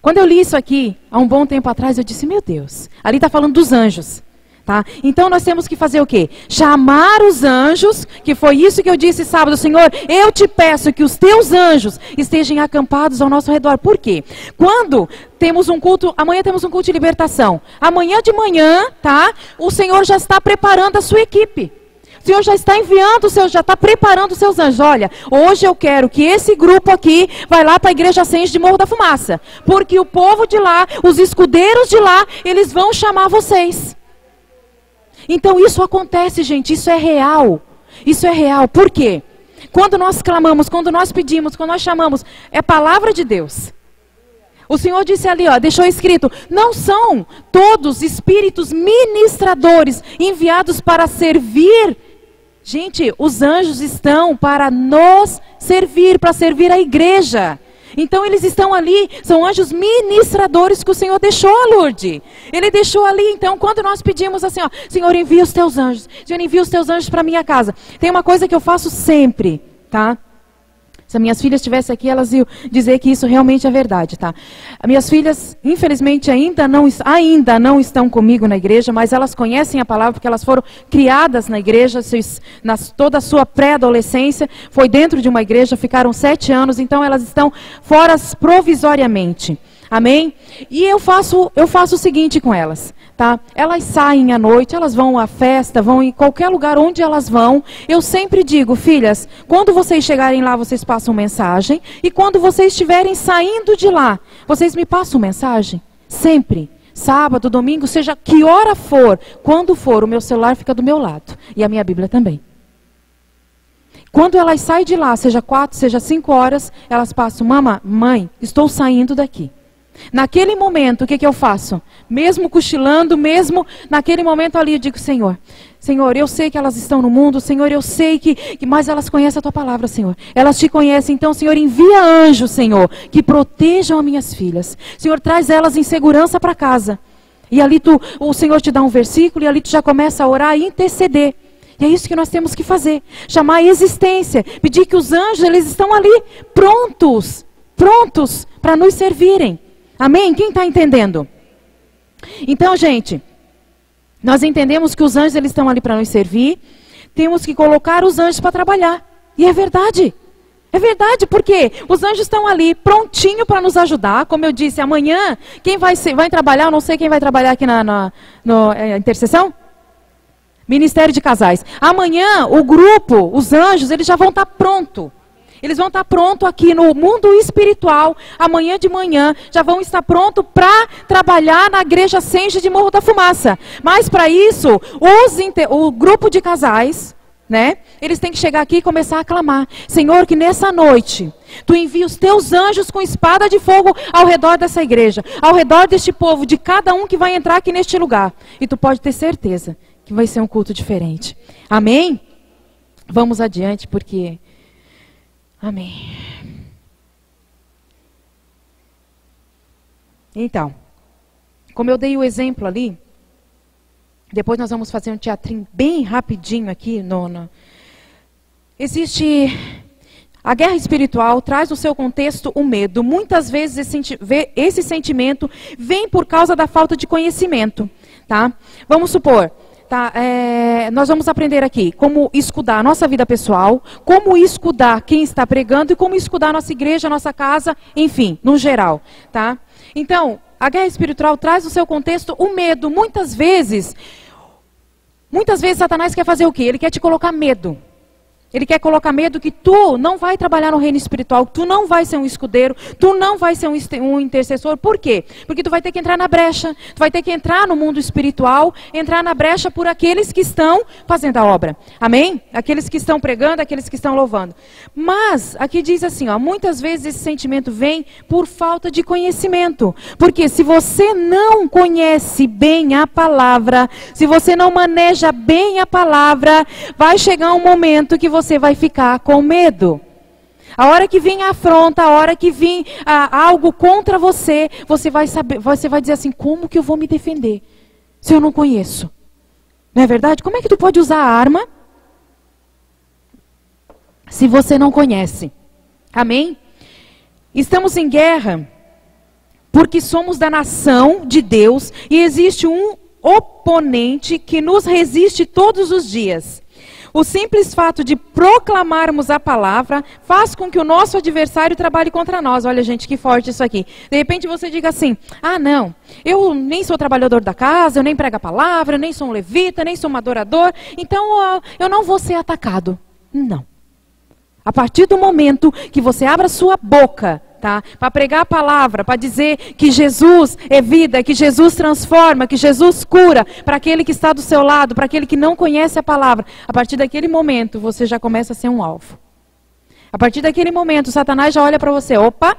Quando eu li isso aqui, há um bom tempo atrás, eu disse: meu Deus, ali está falando dos anjos. Tá? Então nós temos que fazer o quê? Chamar os anjos, que foi isso que eu disse sábado: Senhor, eu te peço que os teus anjos estejam acampados ao nosso redor. Por quê? Quando temos um culto, amanhã temos um culto de libertação. Amanhã de manhã, tá? O Senhor já está preparando a sua equipe. O Senhor já está enviando, já está preparando os seus anjos. Olha, hoje eu quero que esse grupo aqui vai lá para a Igreja Ascende de Morro da Fumaça. Porque o povo de lá, os escudeiros de lá, eles vão chamar vocês. Então isso acontece, gente, isso é real. Isso é real. Por quê? Quando nós clamamos, quando nós pedimos, quando nós chamamos, é palavra de Deus. O Senhor disse ali, ó, deixou escrito: não são todos espíritos ministradores enviados para servir. Gente, os anjos estão para nos servir, para servir a igreja. Então eles estão ali, são anjos ministradores que o Senhor deixou, Lourdes. Ele deixou ali. Então quando nós pedimos assim, ó: Senhor, envia os teus anjos. Senhor, envia os teus anjos para a minha casa. Tem uma coisa que eu faço sempre, tá? Se as minhas filhas estivessem aqui, elas iam dizer que isso realmente é verdade, tá? As minhas filhas, infelizmente, ainda não estão comigo na igreja, mas elas conhecem a palavra porque elas foram criadas na igreja, toda a sua pré-adolescência foi dentro de uma igreja, ficaram 7 anos, então elas estão fora provisoriamente. Amém? E eu faço o seguinte com elas, tá? Elas saem à noite, elas vão à festa, vão em qualquer lugar onde elas vão. Eu sempre digo: filhas, quando vocês chegarem lá, vocês passam mensagem. E quando vocês estiverem saindo de lá, vocês me passam mensagem. Sempre. Sábado, domingo, seja que hora for, quando for, o meu celular fica do meu lado. E a minha Bíblia também. Quando elas saem de lá, seja 4, seja 5 horas, elas passam: mãe, estou saindo daqui. Naquele momento, o que eu faço? Mesmo cochilando, mesmo naquele momento ali, eu digo: Senhor, eu sei que elas estão no mundo, Senhor, eu sei mas elas conhecem a Tua palavra, Senhor. Elas Te conhecem, então, Senhor, envia anjos, Senhor, que protejam as minhas filhas. Senhor, traz elas em segurança para casa. E ali o Senhor te dá um versículo, e ali tu já começa a orar e interceder. E é isso que nós temos que fazer. Chamar a existência, pedir que os anjos, eles estão ali, prontos para nos servirem. Amém? Quem está entendendo? Então, gente, nós entendemos que os anjos, eles estão ali para nos servir. temos que colocar os anjos para trabalhar. E é verdade. É verdade, porque os anjos estão ali prontinho para nos ajudar. Como eu disse, amanhã, quem vai trabalhar, eu não sei quem vai trabalhar aqui na intercessão? Ministério de Casais. Amanhã, o grupo, os anjos, eles já vão estar prontos. Eles vão estar prontos aqui no mundo espiritual. Amanhã de manhã, já vão estar prontos para trabalhar na igreja Senge de Morro da Fumaça. Mas para isso, o grupo de casais, né? Eles têm que chegar aqui e começar a clamar. Senhor, que nessa noite, tu envia os teus anjos com espada de fogo ao redor dessa igreja, ao redor deste povo, de cada um que vai entrar aqui neste lugar. E tu pode ter certeza que vai ser um culto diferente. Amém? Vamos adiante, porque... Amém. Então, como eu dei o exemplo ali, depois nós vamos fazer um teatrinho bem rapidinho aqui. Existe... A guerra espiritual traz no seu contexto o medo. Muitas vezes esse sentimento vem por causa da falta de conhecimento. Tá? Vamos supor... Tá, nós vamos aprender aqui como escudar a nossa vida pessoal, como escudar quem está pregando e como escudar a nossa igreja, a nossa casa, enfim, no geral. Tá? Então, a guerra espiritual traz no seu contexto o medo. Muitas vezes Satanás quer fazer o quê? Ele quer te colocar medo. Ele quer colocar medo que tu não vai trabalhar no reino espiritual, tu não vai ser um escudeiro, tu não vai ser um intercessor. Por quê? Porque tu vai ter que entrar na brecha, tu vai ter que entrar no mundo espiritual, entrar na brecha por aqueles que estão fazendo a obra. Amém? Aqueles que estão pregando, aqueles que estão louvando. Mas, aqui diz assim, ó, muitas vezes esse sentimento vem por falta de conhecimento. Porque se você não conhece bem a palavra, se você não maneja bem a palavra, vai chegar um momento que você vai ficar com medo. A hora que vir a afronta, a hora que vir algo contra você, você vai dizer assim, como que eu vou me defender se eu não conheço? Não é verdade? Como é que tu pode usar a arma se você não conhece? Amém? Estamos em guerra porque somos da nação de Deus e existe um oponente que nos resiste todos os dias. O simples fato de proclamarmos a palavra faz com que o nosso adversário trabalhe contra nós. Olha, gente, que forte isso aqui. De repente você diga assim, não, eu nem sou trabalhador da casa, eu nem prego a palavra, eu nem sou um levita, nem sou um adorador, então eu não vou ser atacado. Não. A partir do momento que você abre a sua boca, tá, para pregar a palavra, para dizer que Jesus é vida, que Jesus transforma, que Jesus cura, para aquele que está do seu lado, para aquele que não conhece a palavra, a partir daquele momento você já começa a ser um alvo. A partir daquele momento, Satanás já olha para você, opa,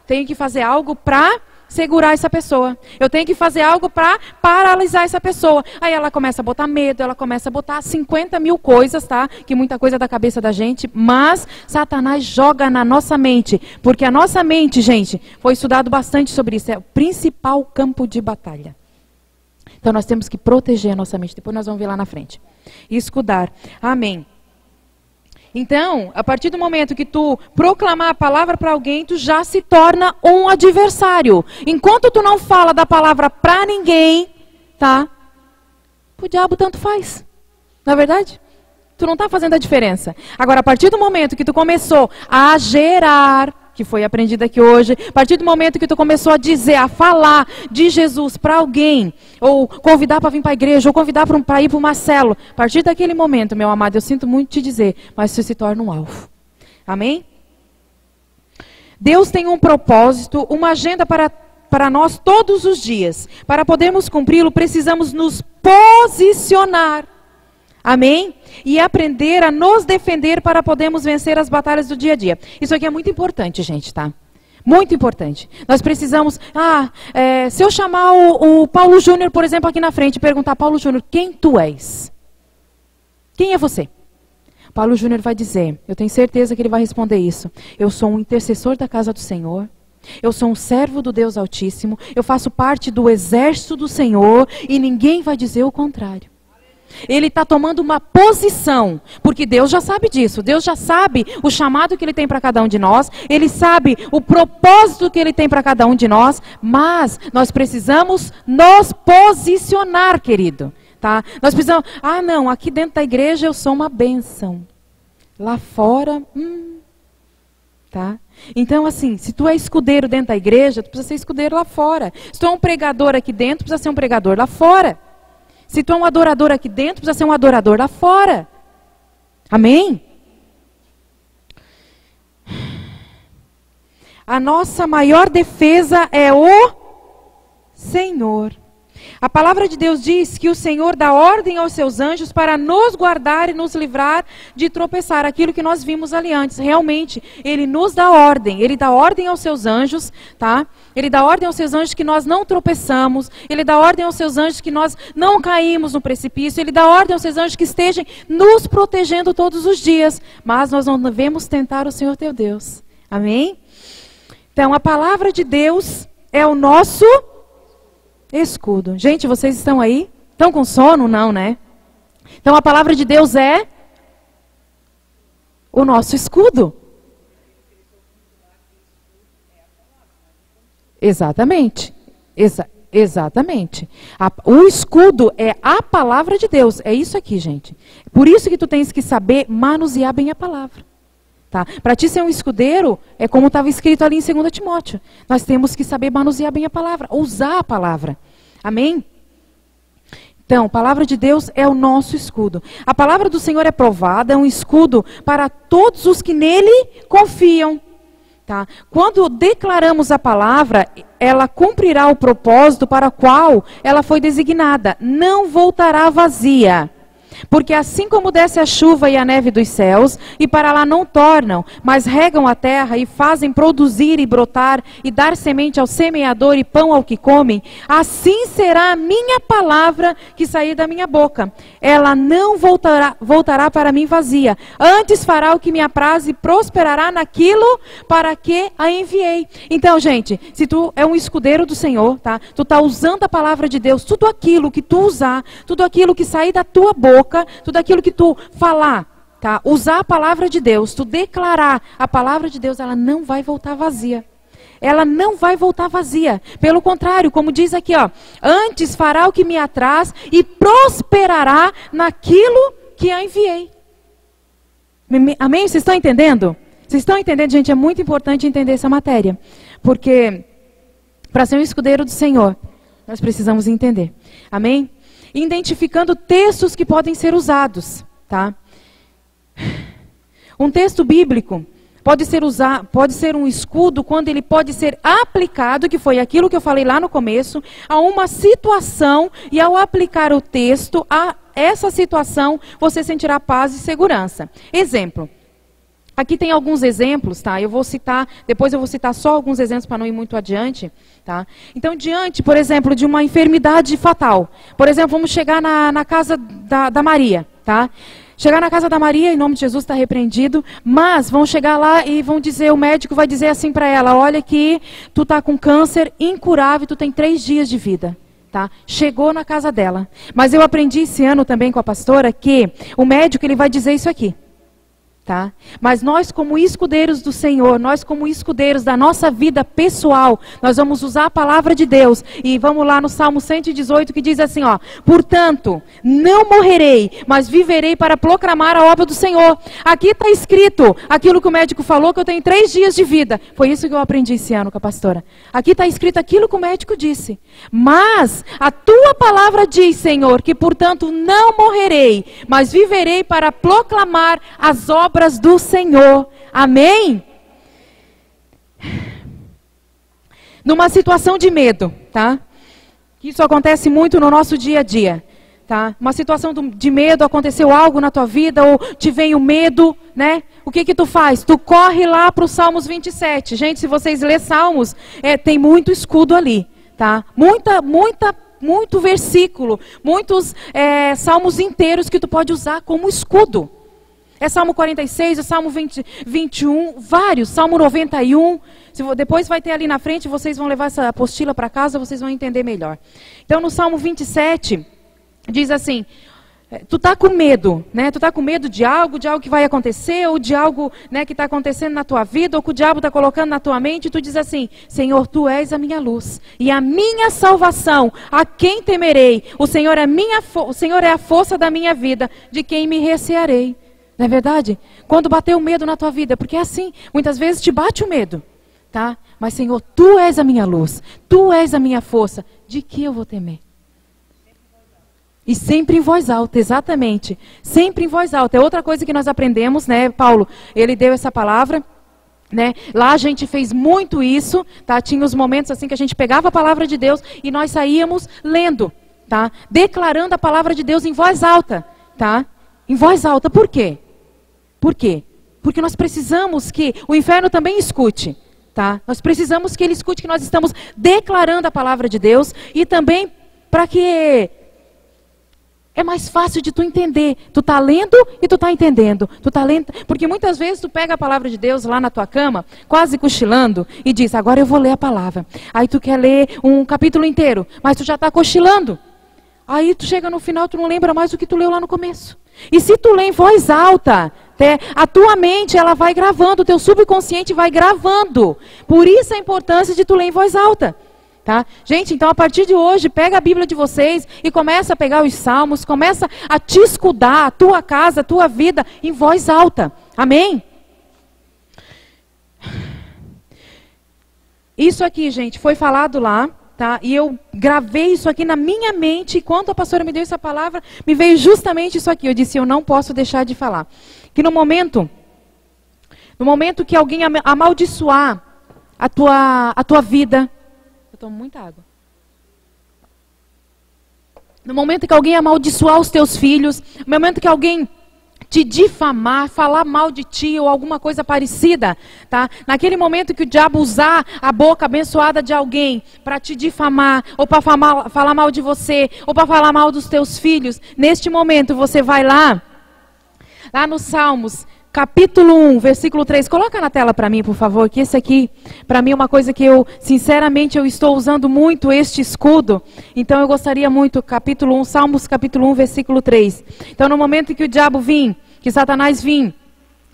tenho que fazer algo para segurar essa pessoa. Eu tenho que fazer algo para paralisar essa pessoa. Aí ela começa a botar medo, ela começa a botar 50 mil coisas, tá? Que muita coisa é da cabeça da gente, mas Satanás joga na nossa mente. Porque a nossa mente, gente, foi estudado bastante sobre isso, é o principal campo de batalha. Então nós temos que proteger a nossa mente. Depois nós vamos ver lá na frente. E escudar. Amém. Então, a partir do momento que tu proclamar a palavra para alguém, tu já se torna um adversário. Enquanto tu não fala da palavra para ninguém, tá? O diabo tanto faz. Não é verdade? Tu não está fazendo a diferença. Agora, a partir do momento que tu começou a gerar, que foi aprendido aqui hoje, a partir do momento que tu começou a dizer, a falar de Jesus para alguém, ou convidar para vir para a igreja, ou convidar para ir para uma célula, a partir daquele momento, meu amado, eu sinto muito te dizer, mas você se torna um alvo. Amém? Deus tem um propósito, uma agenda para nós todos os dias. Para podermos cumpri-lo, precisamos nos posicionar. Amém? E aprender a nos defender para podermos vencer as batalhas do dia a dia. Isso aqui é muito importante, gente, tá? Muito importante. Nós precisamos... se eu chamar o Paulo Júnior, por exemplo, aqui na frente, e perguntar, Paulo Júnior, quem tu és? Quem é você? Paulo Júnior vai dizer, eu tenho certeza que ele vai responder isso. Eu sou um intercessor da casa do Senhor. Eu sou um servo do Deus Altíssimo. Eu faço parte do exército do Senhor e ninguém vai dizer o contrário. Ele está tomando uma posição, porque Deus já sabe disso. Deus já sabe o chamado que Ele tem para cada um de nós. Ele sabe o propósito que Ele tem para cada um de nós. Mas nós precisamos nos posicionar, querido. tá? Nós precisamos, não, aqui dentro da igreja eu sou uma bênção. Lá fora, tá? Então, assim, se tu é escudeiro dentro da igreja, tu precisa ser escudeiro lá fora. Se tu é um pregador aqui dentro, precisa ser um pregador lá fora. Se tu é um adorador aqui dentro, precisa ser um adorador lá fora. Amém? A nossa maior defesa é o Senhor. A palavra de Deus diz que o Senhor dá ordem aos seus anjos para nos guardar e nos livrar de tropeçar. Aquilo que nós vimos ali antes. Realmente, Ele nos dá ordem. Ele dá ordem aos seus anjos, tá? Ele dá ordem aos seus anjos que nós não tropeçamos. Ele dá ordem aos seus anjos que nós não caímos no precipício. Ele dá ordem aos seus anjos que estejam nos protegendo todos os dias. Mas nós não devemos tentar o Senhor teu Deus. Amém? Então, a palavra de Deus é o nosso escudo. Gente, vocês estão aí? Estão com sono? Não, né? Então, a palavra de Deus é o nosso escudo. Exatamente. Exatamente. O escudo é a palavra de Deus. É isso aqui, gente. Por isso que tu tens que saber manusear bem a palavra. Tá? Para ti ser um escudeiro, é como estava escrito ali em 2 Timóteo. Nós temos que saber manusear bem a palavra, usar a palavra. Amém? Então, a palavra de Deus é o nosso escudo. A palavra do Senhor é provada, é um escudo para todos os que nele confiam. Tá? Quando declaramos a palavra, ela cumprirá o propósito para o qual ela foi designada. Não voltará vazia. Porque assim como desce a chuva e a neve dos céus, e para lá não tornam, mas regam a terra e fazem produzir e brotar, e dar semente ao semeador e pão ao que comem, assim será a minha palavra que sair da minha boca. Ela não voltará para mim vazia, antes fará o que me apraz e prosperará naquilo para que a enviei. Então, gente, se tu é um escudeiro do Senhor, tá? Tu está usando a palavra de Deus, tudo aquilo que tu usar, tudo aquilo que sair da tua boca, tudo aquilo que tu falar, tá? Usar a palavra de Deus, tu declarar a palavra de Deus, ela não vai voltar vazia. Ela não vai voltar vazia. Pelo contrário, como diz aqui, ó, antes fará o que me apraz e prosperará naquilo que a enviei. Amém? Vocês estão entendendo? Vocês estão entendendo, gente? É muito importante entender essa matéria. Porque para ser um escudeiro do Senhor, nós precisamos entender. Amém? Identificando textos que podem ser usados, tá? Um texto bíblico pode ser um escudo quando ele pode ser aplicado, que foi aquilo que eu falei lá no começo, a uma situação, e ao aplicar o texto a essa situação, você sentirá paz e segurança. Exemplo. Aqui tem alguns exemplos, tá? Depois eu vou citar só alguns exemplos para não ir muito adiante, tá? Então, diante, por exemplo, de uma enfermidade fatal. Por exemplo, vamos chegar na casa da Maria, tá? Chegar na casa da Maria, em nome de Jesus está repreendido, mas vão chegar lá e vão dizer, o médico vai dizer assim para ela, olha que tu tá com câncer incurável, tu tem 3 dias de vida. Tá? Chegou na casa dela. Mas eu aprendi esse ano também com a pastora que o médico ele vai dizer isso aqui. Tá? Mas nós como escudeiros do Senhor, nós como escudeiros da nossa vida pessoal, nós vamos usar a palavra de Deus. E vamos lá no Salmo 118 que diz assim, ó, portanto, não morrerei, mas viverei para proclamar a obra do Senhor. Aqui está escrito aquilo que o médico falou, que eu tenho 3 dias de vida. Foi isso que eu aprendi esse ano com a pastora. Aqui está escrito aquilo que o médico disse. Mas a tua palavra diz, Senhor, que portanto não morrerei, mas viverei para proclamar as obras do Senhor. Amém? Numa situação de medo, tá? Isso acontece muito no nosso dia a dia, tá? Uma situação de medo, aconteceu algo na tua vida ou te vem o medo, né? O que tu faz? Tu corre lá para o Salmos 27. Gente, se vocês lerem Salmos, tem muito escudo ali, tá? Muito versículo, muitos salmos inteiros que tu pode usar como escudo. É Salmo 46, é Salmo 21, vários, Salmo 91. Depois vai ter ali na frente, vocês vão levar essa apostila para casa, vocês vão entender melhor. Então no Salmo 27, diz assim, Tu tá com medo, né? Tu tá com medo de algo que vai acontecer, ou de algo, né, que está acontecendo na tua vida, ou que o diabo está colocando na tua mente, e tu diz assim: Senhor, tu és a minha luz e a minha salvação, a quem temerei? O Senhor é a força da minha vida, de quem me recearei. Não é verdade? Quando bater o medo na tua vida, porque é assim, muitas vezes te bate o medo, tá? Mas Senhor, tu és a minha luz, tu és a minha força, de que eu vou temer? E sempre em voz alta, exatamente. Sempre em voz alta. É outra coisa que nós aprendemos, né? Paulo, ele deu essa palavra, né? Lá a gente fez muito isso, tá? Tinha os momentos assim que a gente pegava a palavra de Deus e nós saíamos lendo, tá? Declarando a palavra de Deus em voz alta, tá? Em voz alta. Por quê? Por quê? Porque nós precisamos que o inferno também escute, tá? Nós precisamos que ele escute que nós estamos declarando a palavra de Deus, e também para que é mais fácil de tu entender. Tu tá lendo e tu tá entendendo. Tu tá lendo, porque muitas vezes tu pega a palavra de Deus lá na tua cama, quase cochilando, e diz: agora eu vou ler a palavra. Aí tu quer ler um capítulo inteiro, mas tu já tá cochilando. Aí tu chega no final, tu não lembra mais o que tu leu lá no começo. E se tu lê em voz alta, a tua mente ela vai gravando, o teu subconsciente vai gravando. Por isso a importância de tu ler em voz alta. Tá? Gente, então a partir de hoje, pega a Bíblia de vocês e começa a pegar os salmos, começa a te escudar, a tua casa, a tua vida, em voz alta. Amém? Isso aqui, gente, foi falado lá, tá? E eu gravei isso aqui na minha mente, e quando a pastora me deu essa palavra, me veio justamente isso aqui. Eu disse: eu não posso deixar de falar. Que no momento que alguém amaldiçoar a tua vida, tomo muita água. No momento que alguém amaldiçoar os teus filhos, no momento que alguém te difamar, falar mal de ti ou alguma coisa parecida, tá? Naquele momento que o diabo usar a boca abençoada de alguém para te difamar, ou para falar mal de você, ou para falar mal dos teus filhos, neste momento você vai lá no Salmos, capítulo 1, versículo 3, coloca na tela para mim, por favor, que esse aqui, para mim é uma coisa que sinceramente, eu estou usando muito este escudo, então eu gostaria muito, capítulo 1, Salmos capítulo 1, versículo 3. Então no momento em que o diabo que Satanás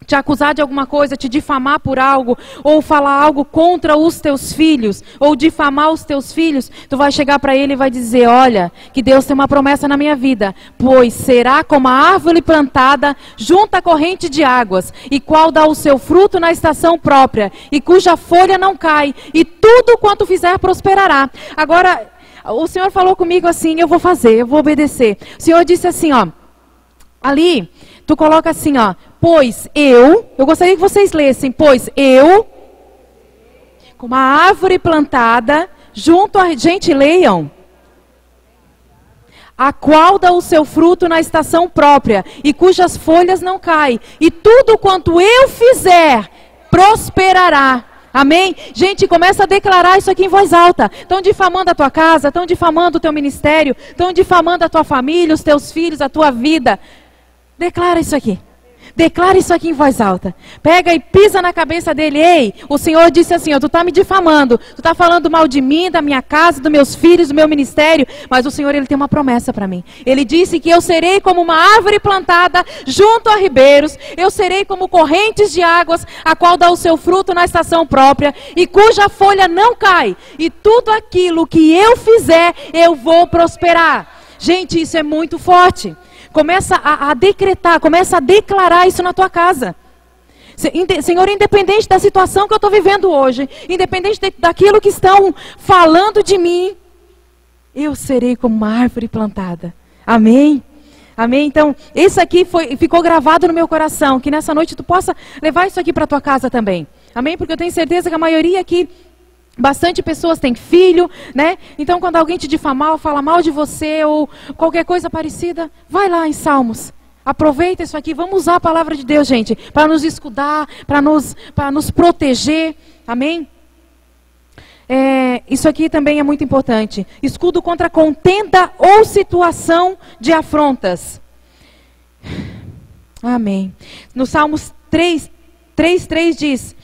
te acusar de alguma coisa, te difamar por algo, ou falar algo contra os teus filhos, ou difamar os teus filhos, tu vai chegar para ele e vai dizer: olha, que Deus tem uma promessa na minha vida, pois será como a árvore plantada junto à corrente de águas, e qual dá o seu fruto na estação própria, e cuja folha não cai, e tudo quanto fizer prosperará. Agora, o Senhor falou comigo assim: eu vou fazer, eu vou obedecer. O Senhor disse assim, ó, ali, tu coloca assim, ó, pois eu gostaria que vocês lessem, pois eu, como a árvore plantada, junto a, gente, leiam, a qual dá o seu fruto na estação própria, e cujas folhas não caem, e tudo quanto eu fizer, prosperará. Amém? Gente, começa a declarar isso aqui em voz alta. Estão difamando a tua casa, estão difamando o teu ministério, estão difamando a tua família, os teus filhos, a tua vida. Declara isso aqui. Declara isso aqui em voz alta. Pega e pisa na cabeça dele. Ei, o Senhor disse assim, ó, tu está me difamando, tu está falando mal de mim, da minha casa, dos meus filhos, do meu ministério, mas o Senhor, Ele tem uma promessa para mim. Ele disse que eu serei como uma árvore plantada junto a ribeiros, eu serei como correntes de águas, a qual dá o seu fruto na estação própria, e cuja folha não cai, e tudo aquilo que eu fizer, eu vou prosperar. Gente, isso é muito forte. Começa a decretar, começa a declarar isso na tua casa. Senhor, independente da situação que eu estou vivendo hoje, independente daquilo que estão falando de mim, eu serei como uma árvore plantada. Amém? Amém? Então, isso aqui ficou gravado no meu coração, que nessa noite tu possa levar isso aqui para a tua casa também. Amém? Porque eu tenho certeza que a maioria aqui, bastante pessoas têm filho, né? Então quando alguém te difamar ou fala mal de você ou qualquer coisa parecida, vai lá em Salmos. Aproveita isso aqui, vamos usar a palavra de Deus, gente, para nos escudar, para nos proteger. Amém? Isso aqui também é muito importante. Escudo contra contenda ou situação de afrontas. Amém. No Salmos 3:3 diz: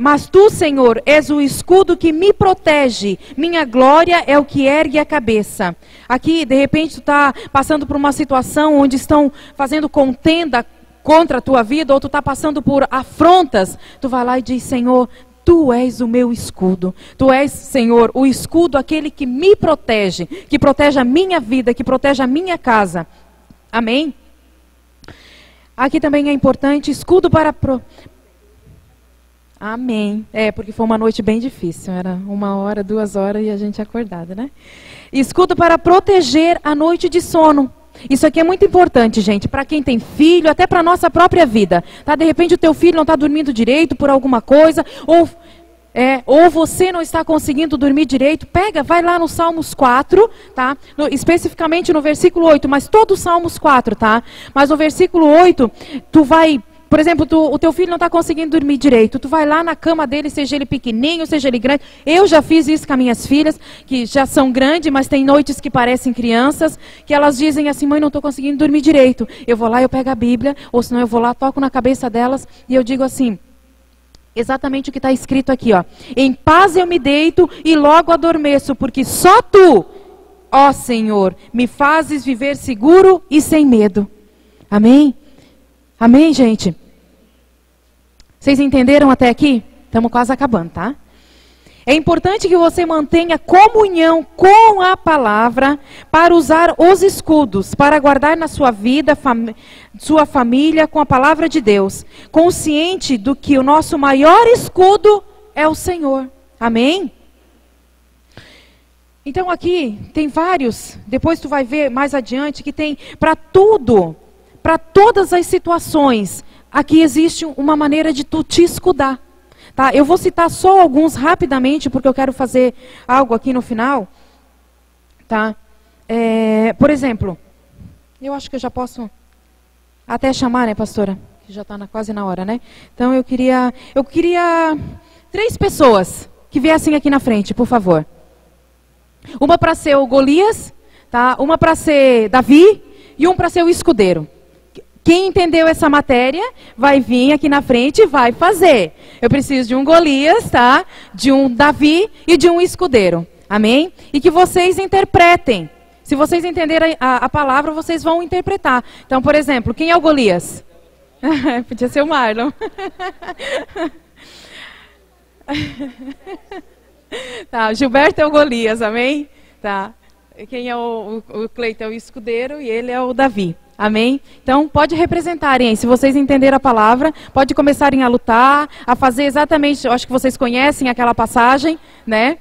Mas tu, Senhor, és o escudo que me protege. Minha glória é o que ergue a cabeça. Aqui, de repente, tu está passando por uma situação onde estão fazendo contenda contra a tua vida, ou tu está passando por afrontas. Tu vai lá e diz, Senhor, tu és o meu escudo. Tu és, Senhor, o escudo, aquele que me protege, que protege a minha vida, que protege a minha casa. Amém? Aqui também é importante, escudo para... Amém. Porque foi uma noite bem difícil. Era 1 hora, 2 horas e a gente acordada, né? Escudo para proteger a noite de sono. Isso aqui é muito importante, gente, para quem tem filho, até para a nossa própria vida. Tá? De repente o teu filho não está dormindo direito por alguma coisa, ou você não está conseguindo dormir direito, vai lá no Salmos 4, tá? Especificamente no versículo 8, mas todo o Salmos 4, tá? Mas no versículo 8, tu vai... Por exemplo, o teu filho não está conseguindo dormir direito. Tu vai lá na cama dele, seja ele pequenininho, seja ele grande. Eu já fiz isso com as minhas filhas, que já são grandes, mas tem noites que parecem crianças, que elas dizem assim, mãe, não estou conseguindo dormir direito. Eu vou lá, eu pego a Bíblia, ou senão eu vou lá, toco na cabeça delas, e eu digo assim, exatamente o que está escrito aqui, ó. Em paz eu me deito e logo adormeço, porque só tu, ó Senhor, me fazes viver seguro e sem medo. Amém? Amém, gente? Vocês entenderam até aqui? Estamos quase acabando, tá? É importante que você mantenha comunhão com a palavra para usar os escudos, para guardar na sua vida, sua família com a palavra de Deus. Consciente do que o nosso maior escudo é o Senhor. Amém? Então aqui tem vários, depois tu vai ver mais adiante, que tem para tudo, para todas as situações. Aqui existe uma maneira de tu te escudar. Tá? Eu vou citar só alguns rapidamente, porque eu quero fazer algo aqui no final. Tá? Por exemplo, eu acho que eu já posso até chamar, né, pastora? Que já está quase na hora, né? Então eu queria 3 pessoas que viessem aqui na frente, por favor. Uma para ser o Golias, tá? Uma para ser Davi e um para ser o escudeiro. Quem entendeu essa matéria vai vir aqui na frente e vai fazer. Eu preciso de um Golias, tá? De um Davi e de um escudeiro. Amém? E que vocês interpretem. Se vocês entenderem a palavra, vocês vão interpretar. Então, por exemplo, quem é o Golias? Podia ser o Marlon. Tá, Gilberto é o Golias, amém? Tá. Quem é o Cleiton é o escudeiro e ele é o Davi. Amém? Então, pode representarem, se vocês entenderam a palavra, pode começarem a lutar, a fazer exatamente, eu acho que vocês conhecem aquela passagem, né?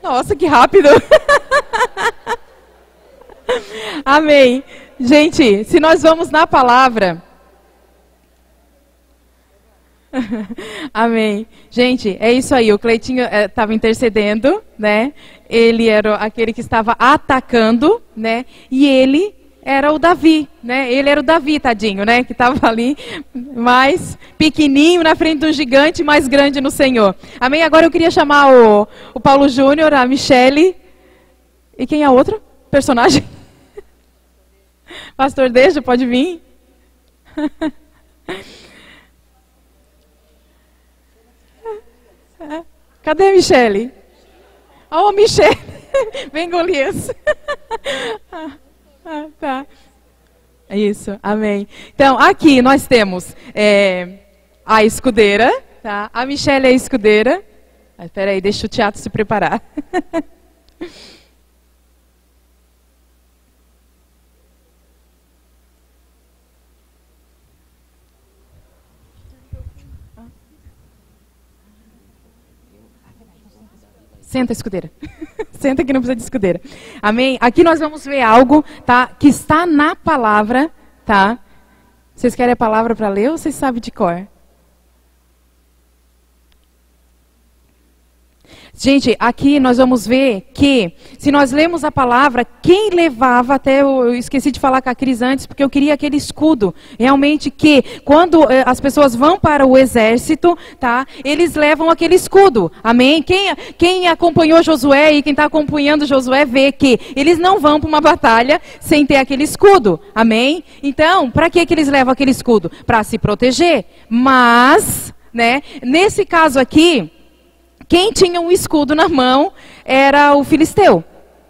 Nossa, que rápido! Amém. Gente, se nós vamos na palavra... Amém. Gente, é isso aí. O Cleitinho estava intercedendo, né? Ele era aquele que estava atacando, né? E ele era o Davi, né? Ele era o Davi, tadinho, né? Que estava ali mais pequenininho na frente do gigante, mais grande no Senhor. Amém? Agora eu queria chamar o Paulo Júnior, a Michele. E quem é outro personagem? Pastor Dejo, pode vir. Cadê a Michele? Oh, Michele. Vem, Golias. Tá. Isso, amém. Então, aqui nós temos a escudeira, tá? A Michele é a escudeira. Espera aí, deixa o teatro se preparar. Senta, escudeira. Senta que não precisa de escudeira. Amém? Aqui nós vamos ver algo, tá? Que está na palavra, tá? Vocês querem a palavra para ler ou vocês sabem de cor? Gente, aqui nós vamos ver que, se nós lemos a palavra, quem levava, até eu esqueci de falar com a Cris antes, porque eu queria aquele escudo, realmente que, quando as pessoas vão para o exército, tá, eles levam aquele escudo, amém? Quem acompanhou Josué e quem está acompanhando Josué vê que eles não vão para uma batalha sem ter aquele escudo, amém? Então, para que eles levam aquele escudo? Para se proteger, mas, né, nesse caso aqui, quem tinha um escudo na mão era o filisteu,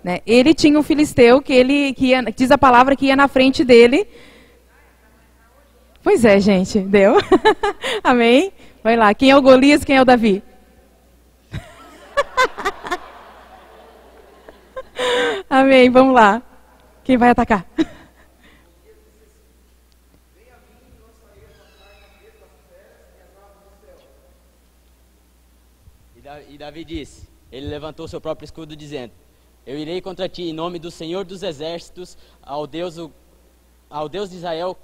né? Ele tinha um filisteu que diz a palavra que ia na frente dele. Pois é, gente, deu. Amém? Vai lá, quem é o Golias, quem é o Davi? Amém, vamos lá. Quem vai atacar? E Davi disse, ele levantou seu próprio escudo dizendo, eu irei contra ti em nome do Senhor dos Exércitos, ao Deus de Israel,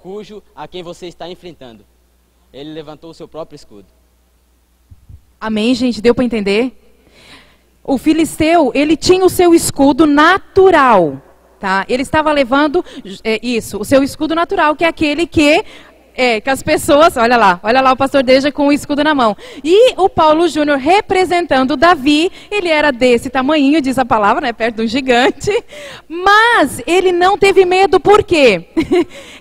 a quem você está enfrentando. Ele levantou o seu próprio escudo. Amém, gente? Deu para entender? O filisteu, ele tinha o seu escudo natural, tá? Ele estava levando o seu escudo natural, que é aquele que as pessoas, olha lá o pastor Deja com o escudo na mão. E o Paulo Júnior representando Davi, ele era desse tamanhinho, diz a palavra, né, perto de um gigante, mas ele não teve medo, por quê?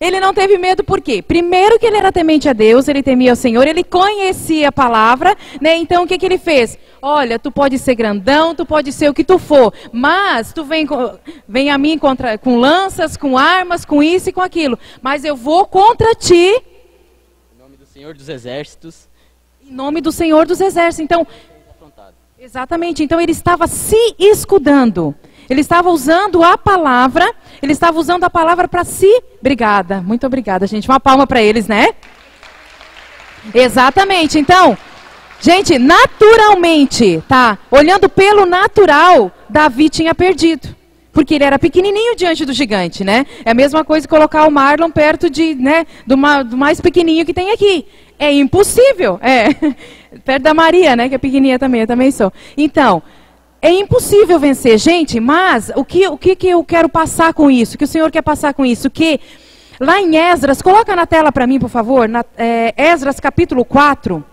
Ele não teve medo por quê? Primeiro que ele era temente a Deus, ele temia o Senhor, ele conhecia a palavra, né, então o que ele fez? Olha, tu pode ser grandão, tu pode ser o que tu for, mas tu vem a mim com lanças, com armas, com isso e com aquilo, mas eu vou contra ti. Em nome do Senhor dos Exércitos. Em nome do Senhor dos Exércitos. Então, exatamente, então ele estava se escudando. Ele estava usando a palavra, para si. Obrigada, muito obrigada, gente. Uma palma para eles, né? Exatamente, então, gente, naturalmente, tá? Olhando pelo natural, Davi tinha perdido. Porque ele era pequenininho diante do gigante, né? É a mesma coisa que colocar o Marlon perto do mais pequenininho que tem aqui. É impossível, perto da Maria, né? Que é pequenininha também, eu também sou. Então, é impossível vencer, gente, mas o que eu quero passar com isso? O que o Senhor quer passar com isso? Que lá em Esdras, coloca na tela para mim, por favor, Esdras capítulo 4,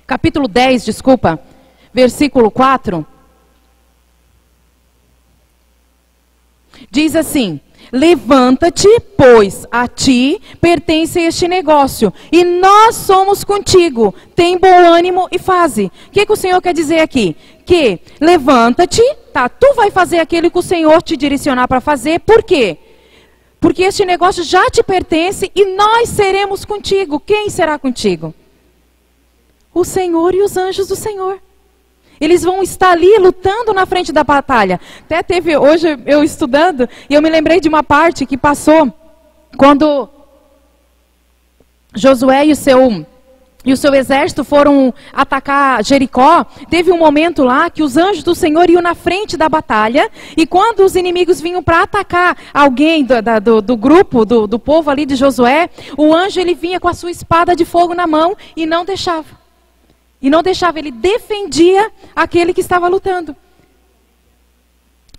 capítulo 10, desculpa, versículo 4. Diz assim, levanta-te, pois a ti pertence este negócio, e nós somos contigo, tem bom ânimo e faze. O que o Senhor quer dizer aqui? Que levanta-te, tá? Tu vai fazer aquilo que o Senhor te direcionar para fazer, por quê? Porque este negócio já te pertence e nós seremos contigo. Quem será contigo? O Senhor e os anjos do Senhor. Eles vão estar ali lutando na frente da batalha. Até teve hoje eu estudando e eu me lembrei de uma parte que passou quando Josué e o seu exército foram atacar Jericó. Teve um momento lá que os anjos do Senhor iam na frente da batalha e quando os inimigos vinham para atacar alguém do grupo, do povo ali de Josué, o anjo ele vinha com a sua espada de fogo na mão e não deixava. Ele defendia aquele que estava lutando.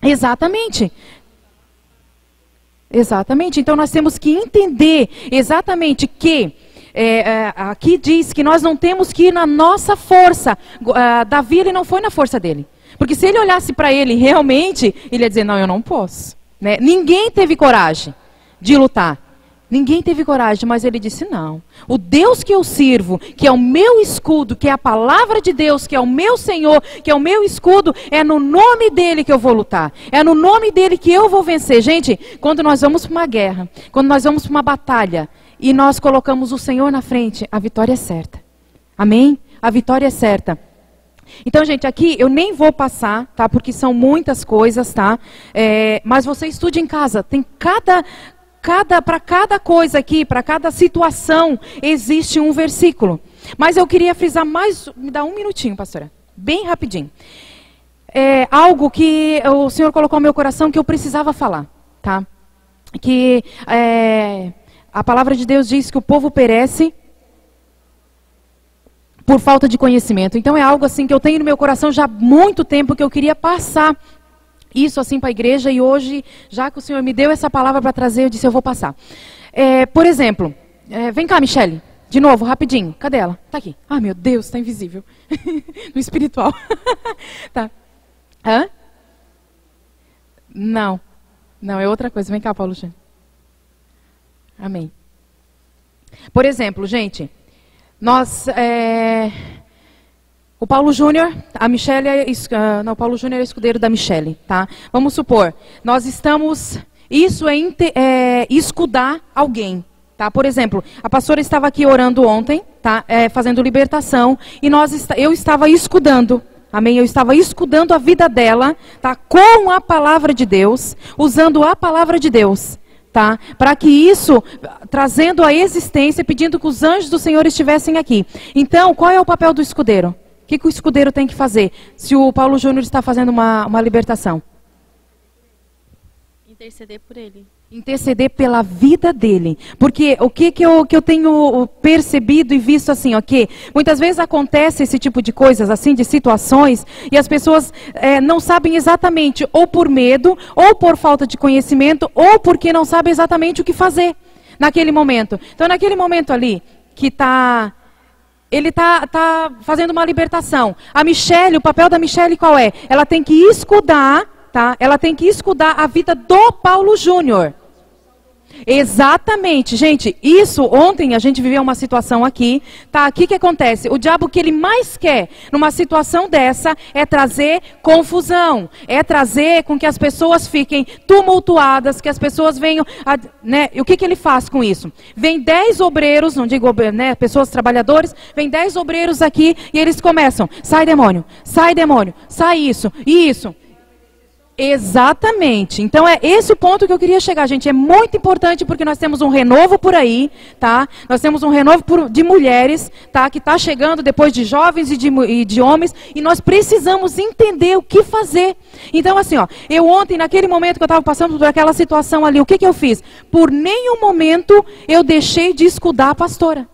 Exatamente. Então nós temos que entender exatamente que, aqui diz que nós não temos que ir na nossa força. Davi, ele não foi na força dele. Porque se ele olhasse para ele realmente, ele ia dizer, não, eu não posso. Né? Ninguém teve coragem de lutar. Ninguém teve coragem, mas ele disse, não. O Deus que eu sirvo, que é o meu escudo, que é a palavra de Deus, que é o meu Senhor, que é o meu escudo, é no nome dele que eu vou lutar. É no nome dele que eu vou vencer. Gente, quando nós vamos para uma guerra, quando nós vamos para uma batalha, e nós colocamos o Senhor na frente, a vitória é certa. Amém? A vitória é certa. Então, gente, aqui eu nem vou passar, tá? Porque são muitas coisas, tá? Mas você estude em casa. Tem para cada coisa aqui, para cada situação, existe um versículo. Mas eu queria frisar mais, me dá um minutinho, pastora, bem rapidinho. Algo que o Senhor colocou no meu coração que eu precisava falar, tá? Que a palavra de Deus diz que o povo perece por falta de conhecimento. Então é algo assim que eu tenho no meu coração já há muito tempo, que eu queria passar isso assim para a igreja, e hoje, já que o Senhor me deu essa palavra para trazer, eu disse, eu vou passar. Por exemplo, vem cá, Michele, de novo, rapidinho. Cadê ela? Tá aqui. Ah, meu Deus, está invisível. No espiritual. Tá. Hã? Não, é outra coisa. Vem cá, Paulo Júnior. Amém. Por exemplo, gente, nós... O Paulo Júnior, a Michele, não, o Paulo Júnior é escudeiro da Michele, tá? Vamos supor, nós estamos, isso é escudar alguém, tá? Por exemplo, a pastora estava aqui orando ontem, tá? Fazendo libertação, e eu estava escudando, amém? Eu estava escudando a vida dela, tá? Com a palavra de Deus, usando a palavra de Deus, tá? Para que isso, trazendo a existência, pedindo que os anjos do Senhor estivessem aqui. Então, qual é o papel do escudeiro? O que o escudeiro tem que fazer se o Paulo Júnior está fazendo uma libertação? Interceder por ele. Interceder pela vida dele. Porque o que eu tenho percebido e visto assim, ok? Muitas vezes acontece esse tipo de coisas, assim, de situações, e as pessoas não sabem exatamente, ou por medo, ou por falta de conhecimento, ou porque não sabem exatamente o que fazer naquele momento. Então, naquele momento ali, que ele está fazendo uma libertação. A Michele, o papel da Michele qual é? Ela tem que escudar, tá? Ela tem que escudar a vida do Paulo Júnior. Exatamente, gente, isso, ontem a gente viveu uma situação aqui, tá? Aqui que acontece, o diabo, o que ele mais quer numa situação dessa é trazer confusão, é trazer com que as pessoas fiquem tumultuadas, que as pessoas venham, né? E o que ele faz com isso? Vem 10 obreiros, não digo, né, pessoas trabalhadores, vem 10 obreiros aqui e eles começam, sai demônio, sai isso, e isso. Exatamente. Então é esse o ponto que eu queria chegar, gente. É muito importante porque nós temos um renovo por aí, tá? Nós temos um renovo de mulheres, tá? Que está chegando depois de jovens e de homens, e nós precisamos entender o que fazer. Então assim, ó, eu ontem, naquele momento que eu estava passando por aquela situação ali, o que eu fiz? Por nenhum momento eu deixei de escudar a pastora.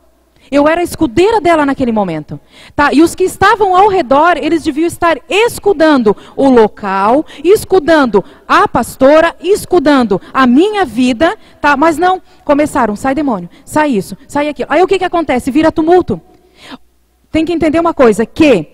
Eu era a escudeira dela naquele momento, tá? E os que estavam ao redor, eles deviam estar escudando o local, escudando a pastora, escudando a minha vida, tá? Mas não, começaram, sai demônio, sai isso, sai aquilo. Aí o que acontece? Vira tumulto. Tem que entender uma coisa, que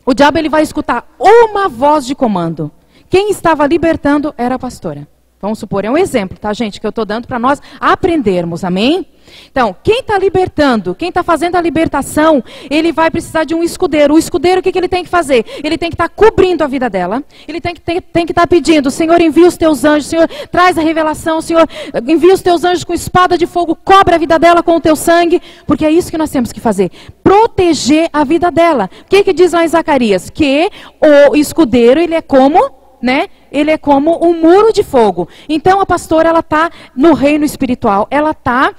o diabo ele vai escutar uma voz de comando. Quem estava libertando era a pastora. Vamos supor, é um exemplo, tá, gente, que eu estou dando para nós aprendermos, amém? Então, quem está libertando, quem está fazendo a libertação, ele vai precisar de um escudeiro. O escudeiro, o que ele tem que fazer? Ele tem que estar cobrindo a vida dela, ele tem que estar pedindo, Senhor, envia os teus anjos, Senhor, traz a revelação, Senhor, envia os teus anjos com espada de fogo, cobre a vida dela com o teu sangue, porque é isso que nós temos que fazer, proteger a vida dela. O que diz lá em Zacarias? Que o escudeiro, ele é como... né? Ele é como um muro de fogo. Então a pastora, ela está no reino espiritual, ela tá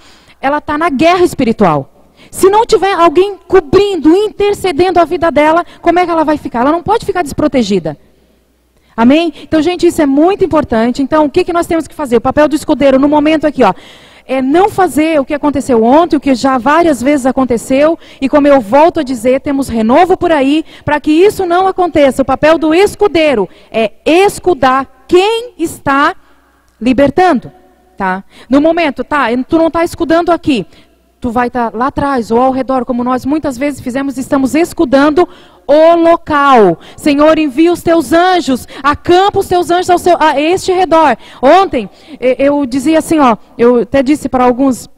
na guerra espiritual. Se não tiver alguém cobrindo, intercedendo a vida dela, como é que ela vai ficar? Ela não pode ficar desprotegida. Amém? Então, gente, isso é muito importante. Então, o que nós temos que fazer? O papel do escudeiro no momento aqui, ó, é não fazer o que aconteceu ontem, o que já várias vezes aconteceu, e como eu volto a dizer, temos renovo por aí, para que isso não aconteça. O papel do escudeiro é escudar quem está libertando, tá? No momento, tá, tu não está escudando aqui, tu vai estar lá atrás ou ao redor, como nós muitas vezes fizemos, estamos escudando o local. Senhor, envia os teus anjos, acampa os teus anjos a este redor. Ontem, eu dizia assim, ó, eu até disse para alguns,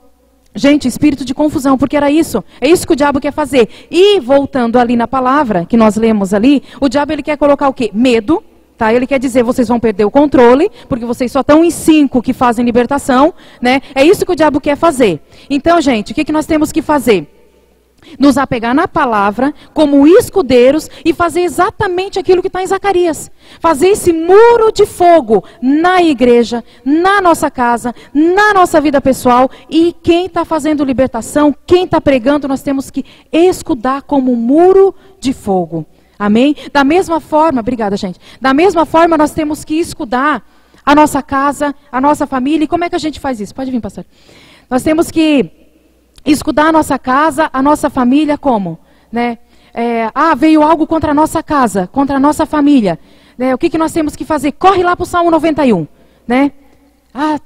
gente, espírito de confusão, porque era isso, é isso que o diabo quer fazer. E voltando ali na palavra, que nós lemos ali, o diabo ele quer colocar o quê? Medo. Tá, ele quer dizer, vocês vão perder o controle, porque vocês só estão em 5 que fazem libertação, né? É isso que o diabo quer fazer. Então, gente, o que nós temos que fazer? Nos apegar na palavra, como escudeiros, e fazer exatamente aquilo que está em Zacarias. Fazer esse muro de fogo na igreja, na nossa casa, na nossa vida pessoal. E quem está fazendo libertação, quem está pregando, nós temos que escudar como muro de fogo. Amém? Da mesma forma, obrigada, gente. Da mesma forma, nós temos que escudar a nossa casa, a nossa família. E como é que a gente faz isso? Pode vir, pastor. Nós temos que escudar a nossa casa, a nossa família, como? né? Veio algo contra a nossa casa, contra a nossa família. Né? O que nós temos que fazer? Corre lá para o Salmo 91, né?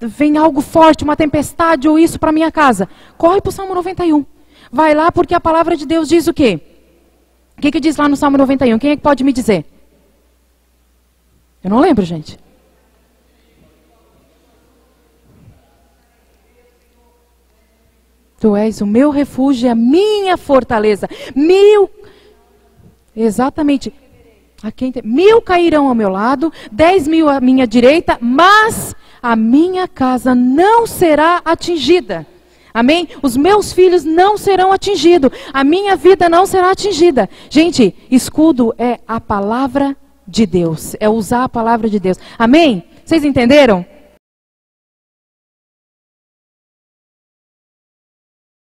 Vem algo forte, uma tempestade ou isso para minha casa. Corre para o Salmo 91. Vai lá porque a palavra de Deus diz o quê? O que diz lá no Salmo 91? Quem é que pode me dizer? Eu não lembro, gente. Tu és o meu refúgio e a minha fortaleza. Exatamente. 1000 cairão ao meu lado, 10.000 à minha direita, mas a minha casa não será atingida. Amém? Os meus filhos não serão atingidos. A minha vida não será atingida. Gente, escudo é a palavra de Deus. É usar a palavra de Deus. Amém? Vocês entenderam?